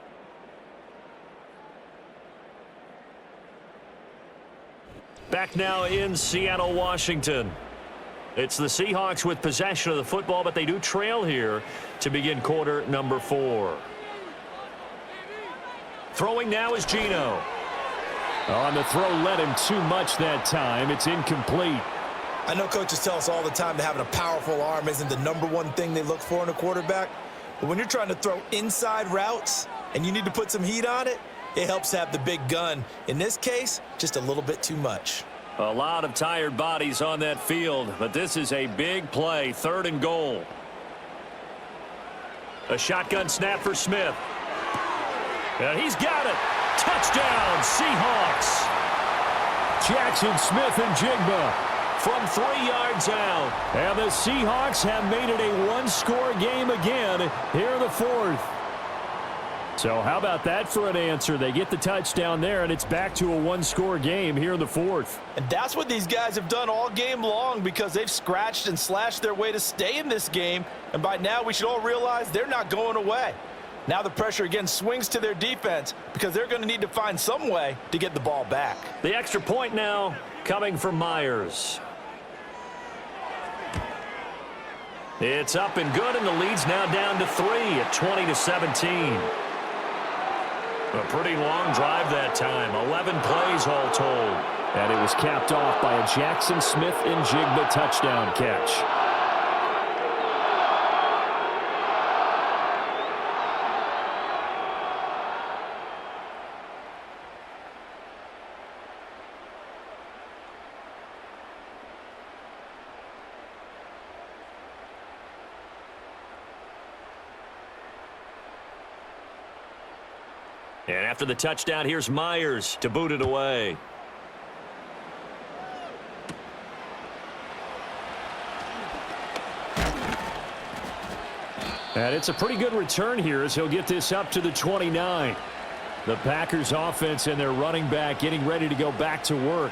Back now in Seattle, Washington. It's the Seahawks with possession of the football, but they do trail here to begin quarter number 4. Throwing now is Geno. On the throw, led him too much that time. It's incomplete. I know coaches tell us all the time that having a powerful arm isn't the #1 thing they look for in a quarterback. But when you're trying to throw inside routes and you need to put some heat on it, it helps have the big gun. In this case, just a little bit too much. A lot of tired bodies on that field, but this is a big play, 3rd and goal. A shotgun snap for Smith. And he's got it. Touchdown, Seahawks. Jackson Smith and Jigba from 3 yards out. And the Seahawks have made it a one-score game again here in the 4th. So how about that for an answer? They get the touchdown there, and it's back to a one-score game here in the 4th. And that's what these guys have done all game long because they've scratched and slashed their way to stay in this game. And by now, we should all realize they're not going away. Now the pressure again swings to their defense because they're going to need to find some way to get the ball back. The extra point now coming from Myers. It's up and good, and the lead's now down to 3 at 20-17. A pretty long drive that time, 11 plays all told. And it was capped off by a Jackson Smith and Jigba touchdown catch. And after the touchdown, here's Myers to boot it away. And it's a pretty good return here as he'll get this up to the 29. The Packers offense and their running back getting ready to go back to work.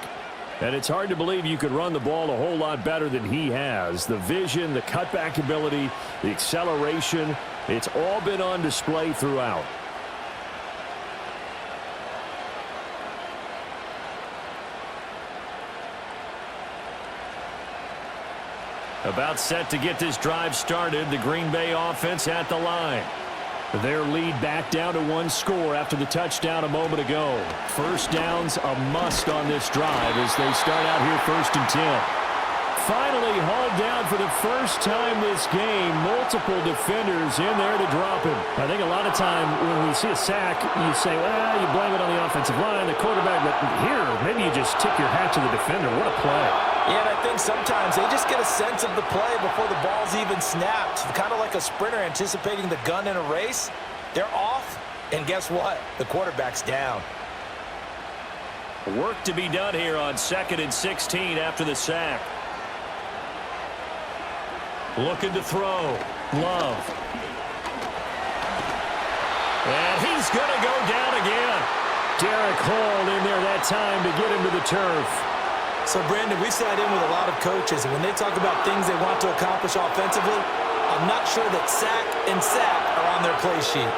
And it's hard to believe you could run the ball a whole lot better than he has. The vision, the cutback ability, the acceleration, it's all been on display throughout. About set to get this drive started. The Green Bay offense at the line. Their lead back down to 1 score after the touchdown a moment ago. First down's a must on this drive as they start out here 1st and 10. Finally hauled down for the first time this game. Multiple defenders in there to drop him. I think a lot of time when we see a sack, you say, well, you blame it on the offensive line, the quarterback. But here, maybe you just tip your hat to the defender. What a play. Yeah, and I think sometimes they just get a sense of the play before the ball's even snapped. Kind of like a sprinter anticipating the gun in a race. They're off, and guess what? The quarterback's down. Work to be done here on 2nd and 16 after the sack. Looking to throw. Love. And he's going to go down again. Derek Hall in there that time to get him to the turf. So, Brandon, we sat in with a lot of coaches, and when they talk about things they want to accomplish offensively, I'm not sure that sack and sack are on their play sheet.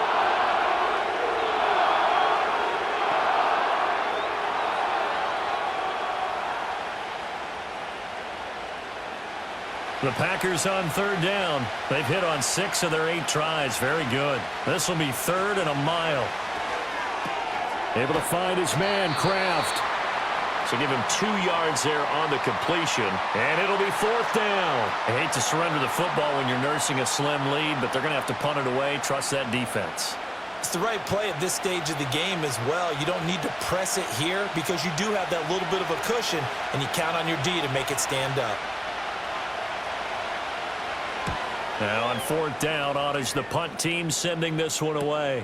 The Packers on third down. They've hit on 6 of their 8 tries. Very good. This will be 3rd and a mile. Able to find his man, Kraft. So give him 2 yards there on the completion. And it'll be 4th down. I hate to surrender the football when you're nursing a slim lead, but they're going to have to punt it away. Trust that defense. It's the right play at this stage of the game as well. You don't need to press it here because you do have that little bit of a cushion, and you count on your D to make it stand up. Now on 4th down, on is the punt team sending this one away.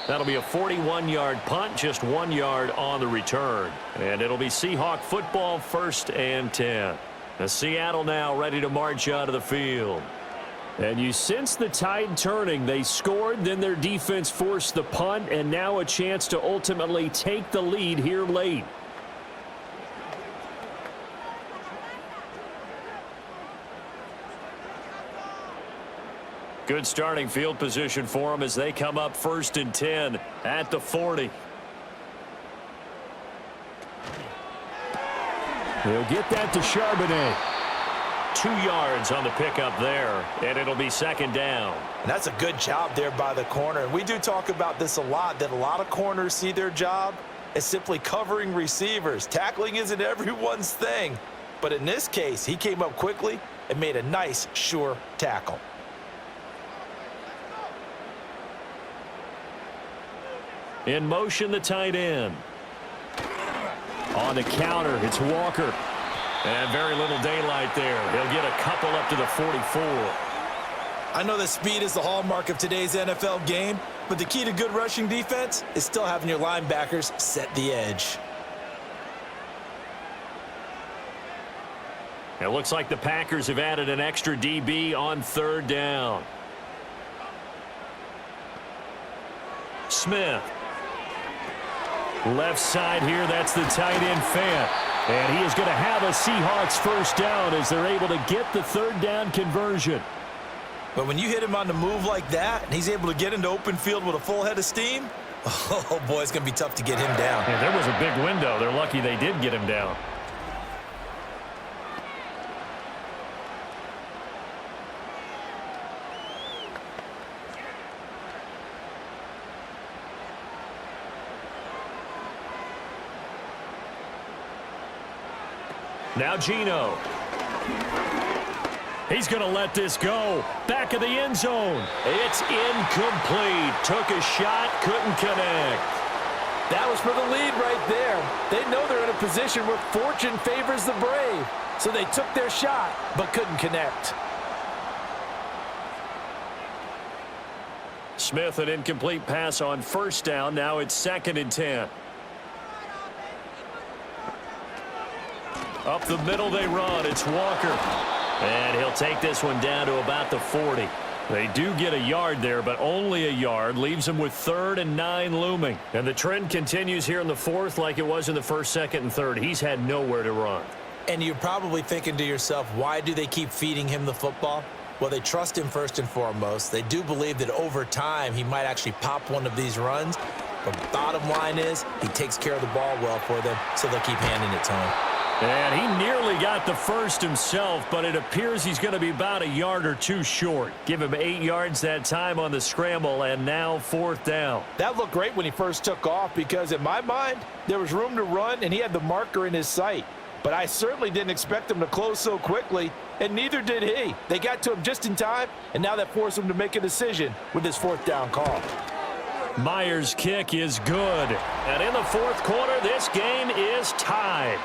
That'll be a 41-yard punt, just 1 yard on the return. And it'll be Seahawk football, 1st and 10. Seattle now ready to march out of the field. And you sense the tide turning. They scored, then their defense forced the punt, and now a chance to ultimately take the lead here late. Good starting field position for them as they come up 1st and 10 at the 40. They'll get that to Charbonnet. 2 yards on the pickup there, and it'll be 2nd down. And that's a good job there by the corner. And we do talk about this a lot, that a lot of corners see their job as simply covering receivers. Tackling isn't everyone's thing. But in this case, he came up quickly and made a nice, sure tackle. In motion, the tight end. On the counter, it's Walker. And very little daylight there. He'll get a couple up to the 44. I know that speed is the hallmark of today's NFL game, but the key to good rushing defense is still having your linebackers set the edge. It looks like the Packers have added an extra DB on 3rd down. Smith. Left side here, that's the tight end Fant. And he is going to have a Seahawks 1st down as they're able to get the 3rd down conversion. But when you hit him on the move like that, and he's able to get into open field with a full head of steam, oh boy, it's going to be tough to get him down. Yeah, there was a big window. They're lucky they did get him down. Now Geno. He's going to let this go. Back of the end zone. It's incomplete. Took a shot, couldn't connect. That was for the lead right there. They know they're in a position where fortune favors the brave. So they took their shot, but couldn't connect. Smith, an incomplete pass on 1st down. Now it's 2nd and 10. Up the middle they run. It's Walker. And he'll take this one down to about the 40. They do get a yard there, but only a yard. Leaves them with 3rd and 9 looming. And the trend continues here in the 4th like it was in the 1st, 2nd, and 3rd. He's had nowhere to run. And you're probably thinking to yourself, why do they keep feeding him the football? Well, they trust him first and foremost. They do believe that over time he might actually pop one of these runs. But the bottom line is he takes care of the ball well for them, so they'll keep handing it to him. And he nearly got the first himself, but it appears he's going to be about a yard or 2 short. Give him 8 yards that time on the scramble, and now 4th down. That looked great when he first took off because in my mind, there was room to run and he had the marker in his sight. But I certainly didn't expect him to close so quickly, and neither did he. They got to him just in time, and now that forced him to make a decision with his 4th down call. Myers' kick is good. And in the 4th quarter, this game is tied.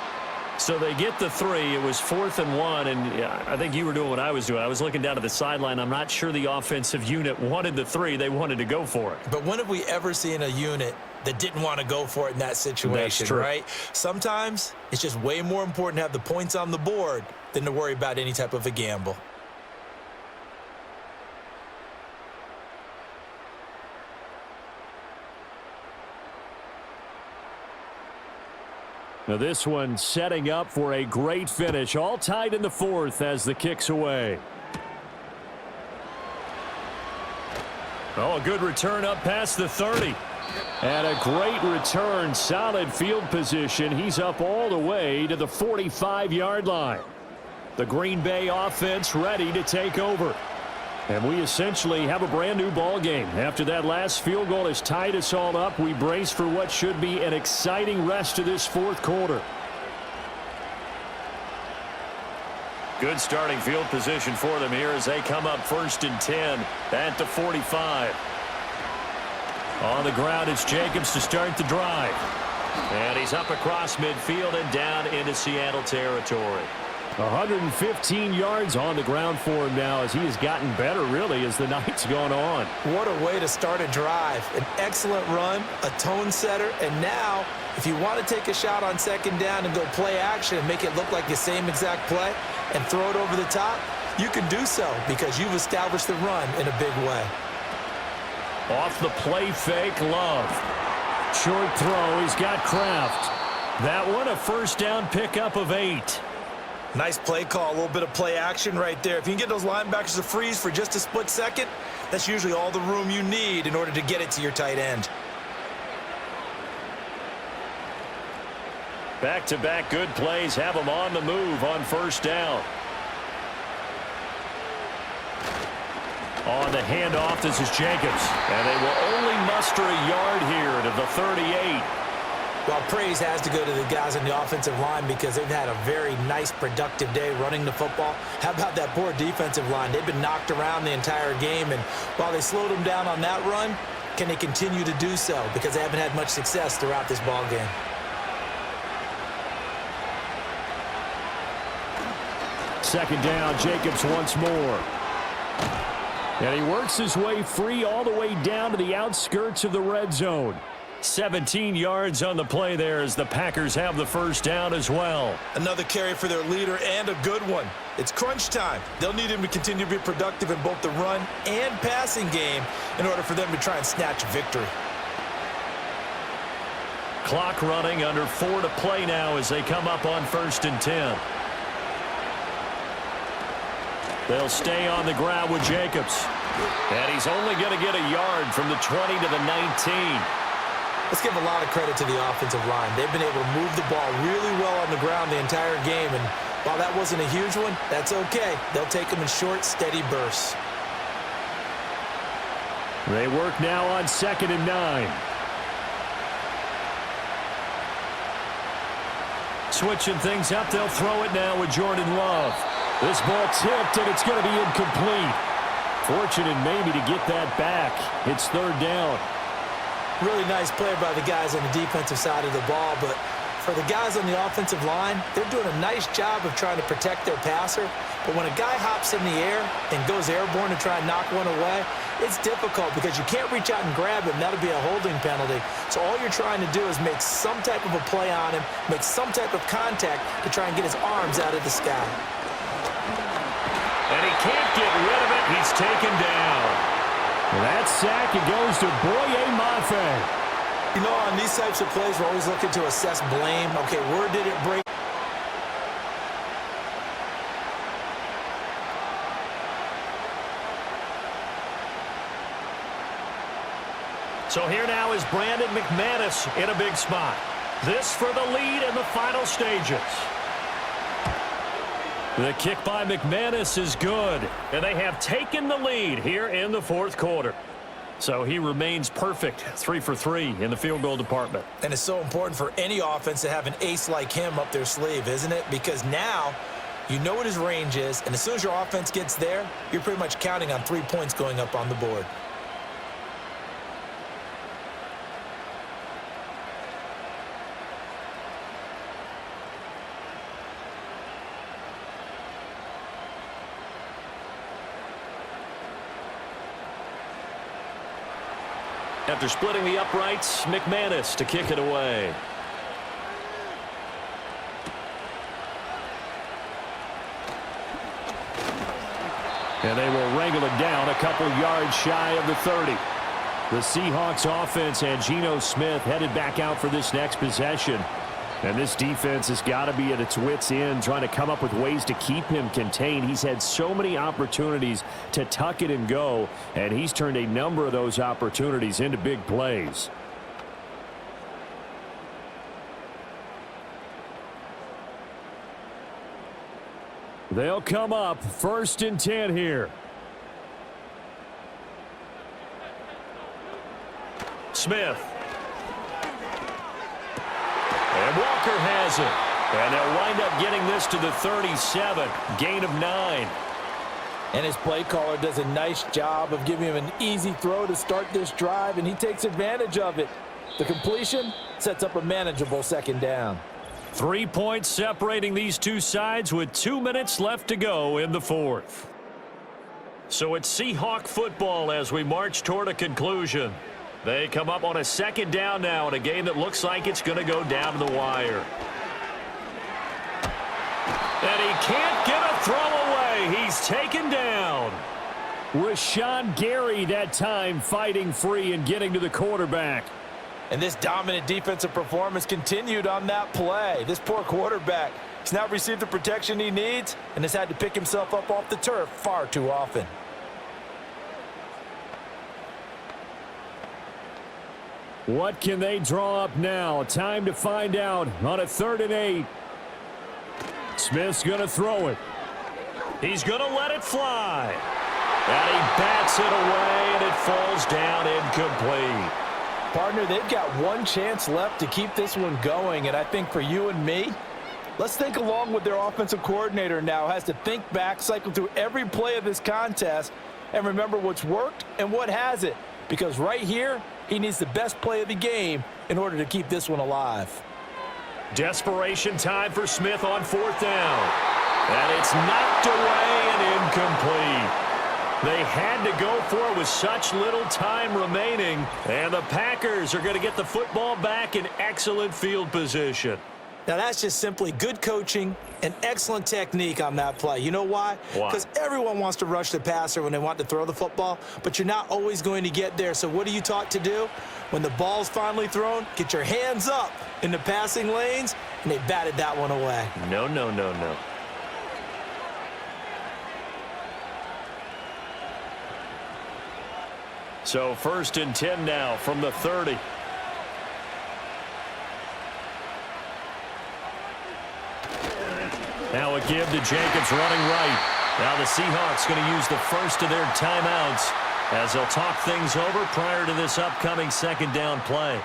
So they get the 3. It was 4th and 1, and I think you were doing what I was doing. I was looking down to the sideline. I'm not sure the offensive unit wanted the 3. They wanted to go for it. But when have we ever seen a unit that didn't want to go for it in that situation, That's true. right? Sometimes it's just way more important to have the points on the board than to worry about any type of a gamble. Now this one setting up for a great finish. All tied in the fourth as the kick's away. Oh, a good return up past the 30. And a great return. Solid field position. He's up all the way to the 45-yard line. The Green Bay offense ready to take over. And we essentially have a brand new ball game. After that last field goal has tied us all up, we brace for what should be an exciting rest of this fourth quarter. Good starting field position for them here as they come up 1st and 10 at the 45. On the ground, it's Jacobs to start the drive. And he's up across midfield and down into Seattle territory. 115 yards on the ground for him now as he has gotten better, really, as the night's gone on. What a way to start a drive. An excellent run, a tone setter, and now, if you want to take a shot on 2nd down and go play action and make it look like the same exact play and throw it over the top, you can do so because you've established the run in a big way. Off the play fake, Love. Short throw, he's got Kraft. That one a 1st down pickup of 8. Nice play call, a little bit of play action right there. If you can get those linebackers to freeze for just a split second, that's usually all the room you need in order to get it to your tight end. Back-to-back good plays have them on the move on 1st down. On the handoff, this is Jacobs. And they will only muster a yard here to the 38. Well, praise has to go to the guys on the offensive line because they've had a very nice, productive day running the football. How about that poor defensive line? They've been knocked around the entire game, and while they slowed them down on that run, can they continue to do so? Because they haven't had much success throughout this ball game. Second down, Jacobs once more. And he works his way free all the way down to the outskirts of the red zone. 17 yards on the play there as the Packers have the 1st down as well. Another carry for their leader and a good one. It's crunch time. They'll need him to continue to be productive in both the run and passing game in order for them to try and snatch a victory. Clock running, under 4 to play now as they come up on 1st and 10. They'll stay on the ground with Jacobs. And he's only going to get a yard from the 20 to the 19. Let's give a lot of credit to the offensive line. They've been able to move the ball really well on the ground the entire game, and while that wasn't a huge one, that's okay. They'll take them in short, steady bursts. They work now on 2nd and 9. Switching things up, they'll throw it now with Jordan Love. This ball tipped, and it's going to be incomplete. Fortunate maybe to get that back. It's 3rd down. Really nice play by the guys on the defensive side of the ball, but for the guys on the offensive line, they're doing a nice job of trying to protect their passer. But when a guy hops in the air and goes airborne to try and knock one away, it's difficult because you can't reach out and grab him. That'll be a holding penalty. So all you're trying to do is make some type of a play on him, make some type of contact to try and get his arms out of the sky. And he can't get rid of it. He's taken down. That sack, it goes to Boye Mafe. You know, on these types of plays, we're always looking to assess blame. Okay, where did it break? So here now is Brandon McManus in a big spot. This for the lead in the final stages. The kick by McManus is good, and they have taken the lead here in the 4th quarter. So he remains perfect, 3 for 3 in the field goal department. And it's so important for any offense to have an ace like him up their sleeve, isn't it? Because now you know what his range is, and as soon as your offense gets there, you're pretty much counting on 3 points going up on the board. After splitting the uprights, McManus to kick it away. And they will wrangle it down a couple yards shy of the 30. The Seahawks offense and Geno Smith headed back out for this next possession. And this defense has got to be at its wits' end, trying to come up with ways to keep him contained. He's had so many opportunities to tuck it and go, and he's turned a number of those opportunities into big plays. They'll come up 1st and 10 here. Smith. And Walker has it. And they'll wind up getting this to the 37. Gain of 9. And his play caller does a nice job of giving him an easy throw to start this drive, and he takes advantage of it. The completion sets up a manageable 2nd down. 3 points separating these two sides with 2 minutes left to go in the 4th. So it's Seahawk football as we march toward a conclusion. They come up on a 2nd down now in a game that looks like it's going to go down to the wire. And he can't get a throw away. He's taken down. Rashawn Gary that time fighting free and getting to the quarterback. And this dominant defensive performance continued on that play. This poor quarterback has now received the protection he needs and has had to pick himself up off the turf far too often. What can they draw up now? Time to find out on a 3rd and 8. Smith's going to throw it. He's going to let it fly. And he bats it away, and it falls down incomplete. Partner, they've got one chance left to keep this one going, and I think for you and me, let's think along with their offensive coordinator now. Has to think back, cycle through every play of this contest, and remember what's worked and what hasn't. Because right here, he needs the best play of the game in order to keep this one alive. Desperation time for Smith on 4th down. And it's knocked away and incomplete. They had to go for it with such little time remaining, and the Packers are going to get the football back in excellent field position. Now, that's just simply good coaching and excellent technique on that play. You know why? Why? Because everyone wants to rush the passer when they want to throw the football, but you're not always going to get there. So what are you taught to do? When the ball's finally thrown, get your hands up in the passing lanes, and they batted that one away. No, no, no, no. So 1st and 10 now from the 30. Now a give to Jacobs running right. Now the Seahawks going to use the first of their timeouts as they'll talk things over prior to this upcoming 2nd down play.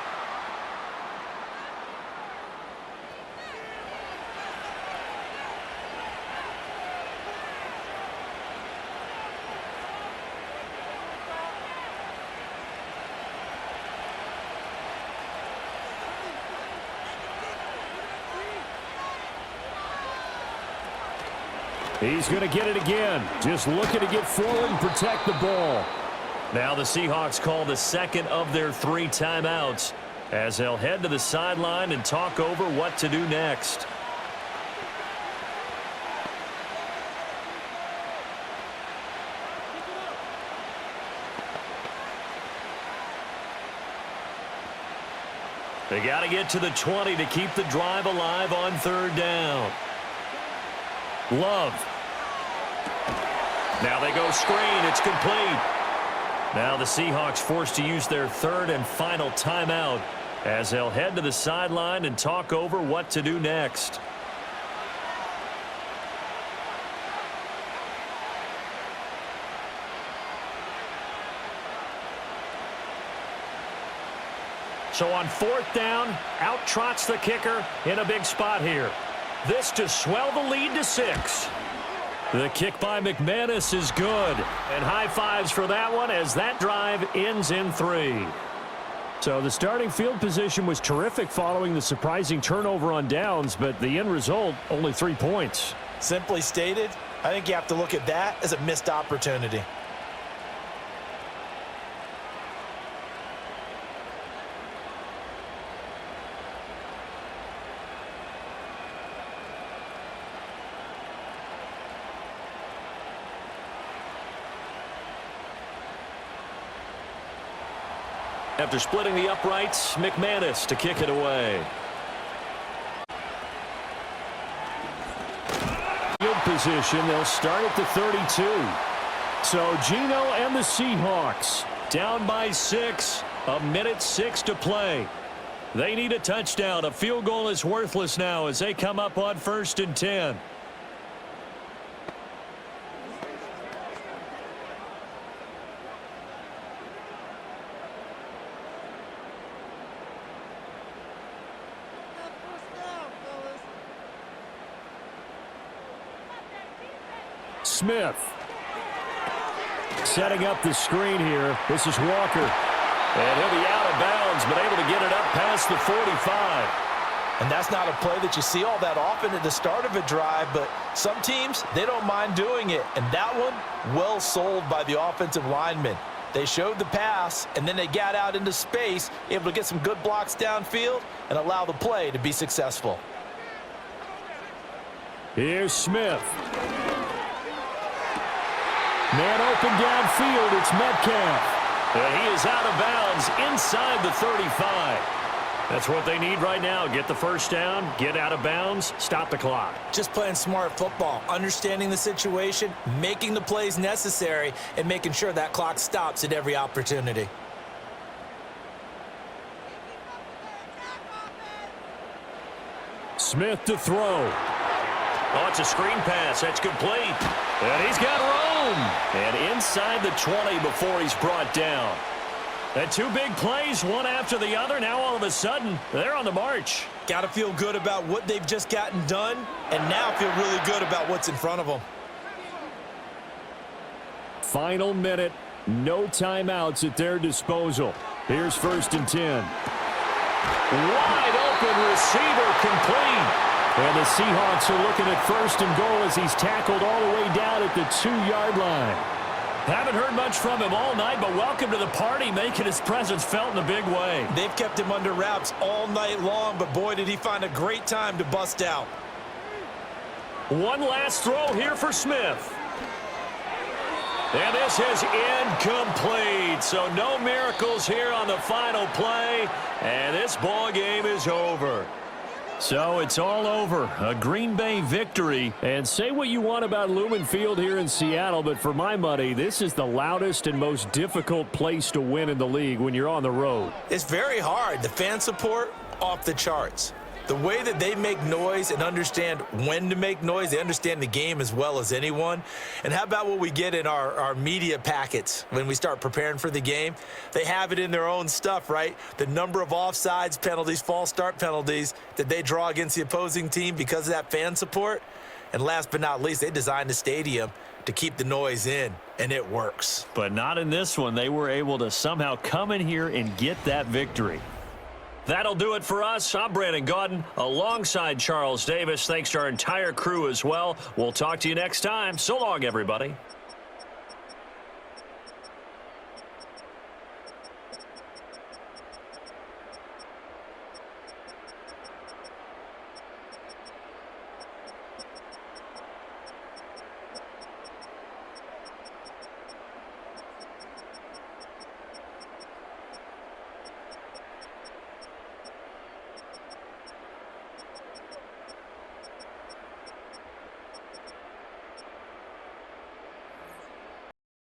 He's going to get it again. Just looking to get forward and protect the ball. Now the Seahawks call the 2nd of their 3 timeouts as they'll head to the sideline and talk over what to do next. They got to get to the 20 to keep the drive alive on 3rd down. Love. Now they go screen. It's complete. Now the Seahawks forced to use their 3rd and final timeout as they'll head to the sideline and talk over what to do next. So on 4th down, out trots the kicker in a big spot here. This to swell the lead to 6. The kick by McManus is good. And high fives for that one as that drive ends in 3. So the starting field position was terrific following the surprising turnover on downs, but the end result, only 3 points. Simply stated, I think you have to look at that as a missed opportunity. After splitting the uprights, McManus to kick it away. position. They'll start at the 32. So Geno and the Seahawks down by 6. 1:06 to play. They need a touchdown. A field goal is worthless now as they come up on 1st and 10. Smith setting up the screen here. This is Walker. And he'll be out of bounds, but able to get it up past the 45. And that's not a play that you see all that often at the start of a drive, but some teams, they don't mind doing it. And that one, well sold by the offensive lineman. They showed the pass, and then they got out into space, able to get some good blocks downfield and allow the play to be successful. Here's Smith. Man open downfield, it's Metcalf. And he is out of bounds inside the 35. That's what they need right now. Get the first down, get out of bounds, stop the clock. Just playing smart football, understanding the situation, making the plays necessary, and making sure that clock stops at every opportunity. Smith to throw. Oh, it's a screen pass. That's complete. And he's got room. And inside the 20 before he's brought down. And 2 big plays, one after the other. Now all of a sudden, they're on the march. Got to feel good about what they've just gotten done, and now feel really good about what's in front of them. Final minute. No timeouts at their disposal. Here's 1st and 10. Wide open receiver complete. And the Seahawks are looking at 1st and goal as he's tackled all the way down at the 2-yard line. Haven't heard much from him all night, but welcome to the party, making his presence felt in a big way. They've kept him under wraps all night long, but boy, did he find a great time to bust out. One last throw here for Smith. And this is incomplete, so no miracles here on the final play, and this ball game is over. So it's all over. A Green Bay victory. And say what you want about Lumen Field here in Seattle, but for my money, this is the loudest and most difficult place to win in the league when you're on the road. It's very hard. The fan support, off the charts. The way that they make noise and understand when to make noise, they understand the game as well as anyone. And how about what we get in our media packets when we start preparing for the game? They have it in their own stuff, right? The number of offsides penalties, false start penalties that they draw against the opposing team because of that fan support. And last but not least, they designed the stadium to keep the noise in, and it works. But not in this one. They were able to somehow come in here and get that victory. That'll do it for us. I'm Brandon Gaudin alongside Charles Davis. Thanks to our entire crew as well. We'll talk to you next time. So long, everybody.